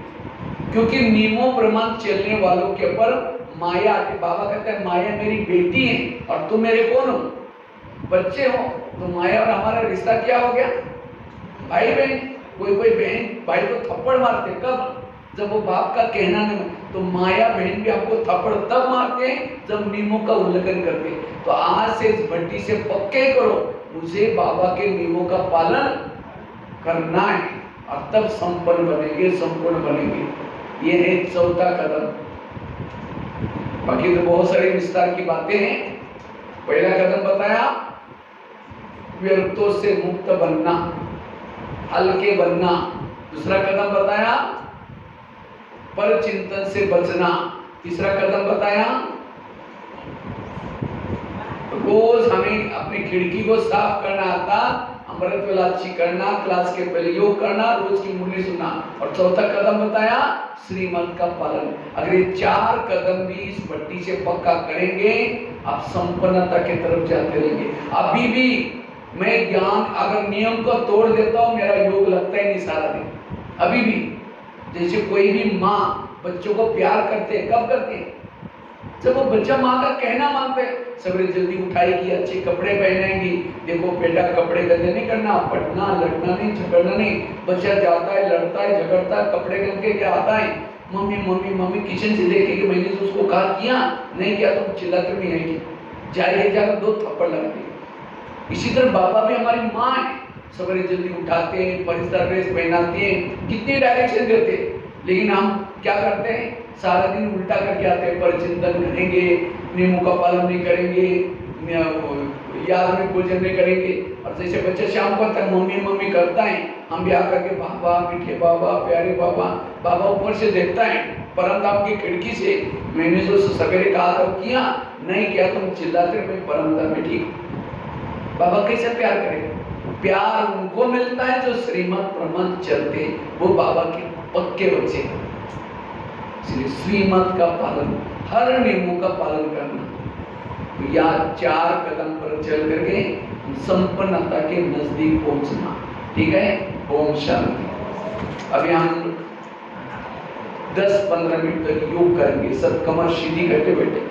क्योंकि नियमों प्रमाण चलने वालों के ऊपर माया आती। बाबा कहते हैं माया मेरी बेटी है और तुम मेरे कौन हो? बच्चे हो। तो माया और हमारा रिश्ता क्या हो गया? भाई बहन। कोई कोई बहन भाई को थप्पड़ मारते, कब? जब वो बाप का कहना नहीं। तो माया बहन भी आपको थप्पड़ तब मारते हैं जब नियमों का उल्लंघन करते। तो आज से इस भट्टी से पक्के करो, मुझे बाबा के नियमों का पालन करना है, और तब संपन्न बनेंगे, संपूर्ण बनेंगे। ये है चौथा कदम। बाकी तो बहुत सारी विस्तार की बातें हैं। पहला कदम बताया व्यर्थों से मुक्त बनना, हल्के बनना। दूसरा कदम बताया पर चिंतन से बचना। तीसरा कदम बताया रोज हमें अपनी खिड़की को साफ करना आता, अमृत वेलाची करना, क्लास के पहले योग करना, रोज की मुरली सुनना। और चौथा कदम बताया श्रीमत का पालन। अगर ये 4 कदम भी इस भट्टी से पक्का करेंगे, आप संपन्नता की तरफ जाते रहेंगे। अभी भी मैं ज्ञान अगर नियम को तोड़ देता हूं, मेरा योग लगता ही नहीं सारा दिन। अभी भी जैसे कोई भी माँ बच्चों को प्यार करते हैं, कब करते हैं? जब वो बच्चा माँ का कहना मानते हैं। सवेरे जल्दी उठाएगी, अच्छे कपड़े पहनेगी, देखो बेटा कपड़े गंदे नहीं करना, पटना लड़ना नहीं, झगड़ना नहीं। बच्चा जाता है, लड़ता है, झगड़ता है, कपड़े गंदे के आता है, मम्मी मम्मी मम्मी किचन से देखेगी, मैंने तो उसको कहा किया नहीं किया तो चिल्लाते नहीं आएगी, जाएगी जाकर 2 थप्पड़ लगा देगी। इसी तरह बाबा भी हमारी माँ है, सवेरे जल्दी उठाते हैं, परिस्तर ड्रेस पहनाते हैं, कितने डायरेक्शन देते हैं, लेकिन हम क्या करते हैं? सारा दिन उल्टा करके आते हैं। पर चिंतन करेंगे, नियमों का पालन नहीं करेंगे, याद में पूजन नहीं करेंगे। और जैसे बच्चे शाम को तक मम्मी मम्मी करता है, हम भी आकर के बाबा मीठे बाबा प्यारे बाबा। बाबा ऊपर से देखता है परमधाम की खिड़की से, मैंने जो सवेरे कहा था किया नहीं किया, तुम चिल्लाते मैं परमधाम में ठीक हूँ। बाबा कैसे प्यार करेगा? प्यार उनको मिलता है जो श्रीमत प्रमाण चलते, वो बाबा के पक्के बच्चे। इसलिए श्रीमत का पालन, हर नियमों का पालन करना। तो या 4 कदम पर चल करके संपन्नता के नजदीक पहुंचना। ठीक है? ओम शांति। अभी हम 10-15 मिनट तक योग करेंगे, सब कमर सीधी करके बैठे।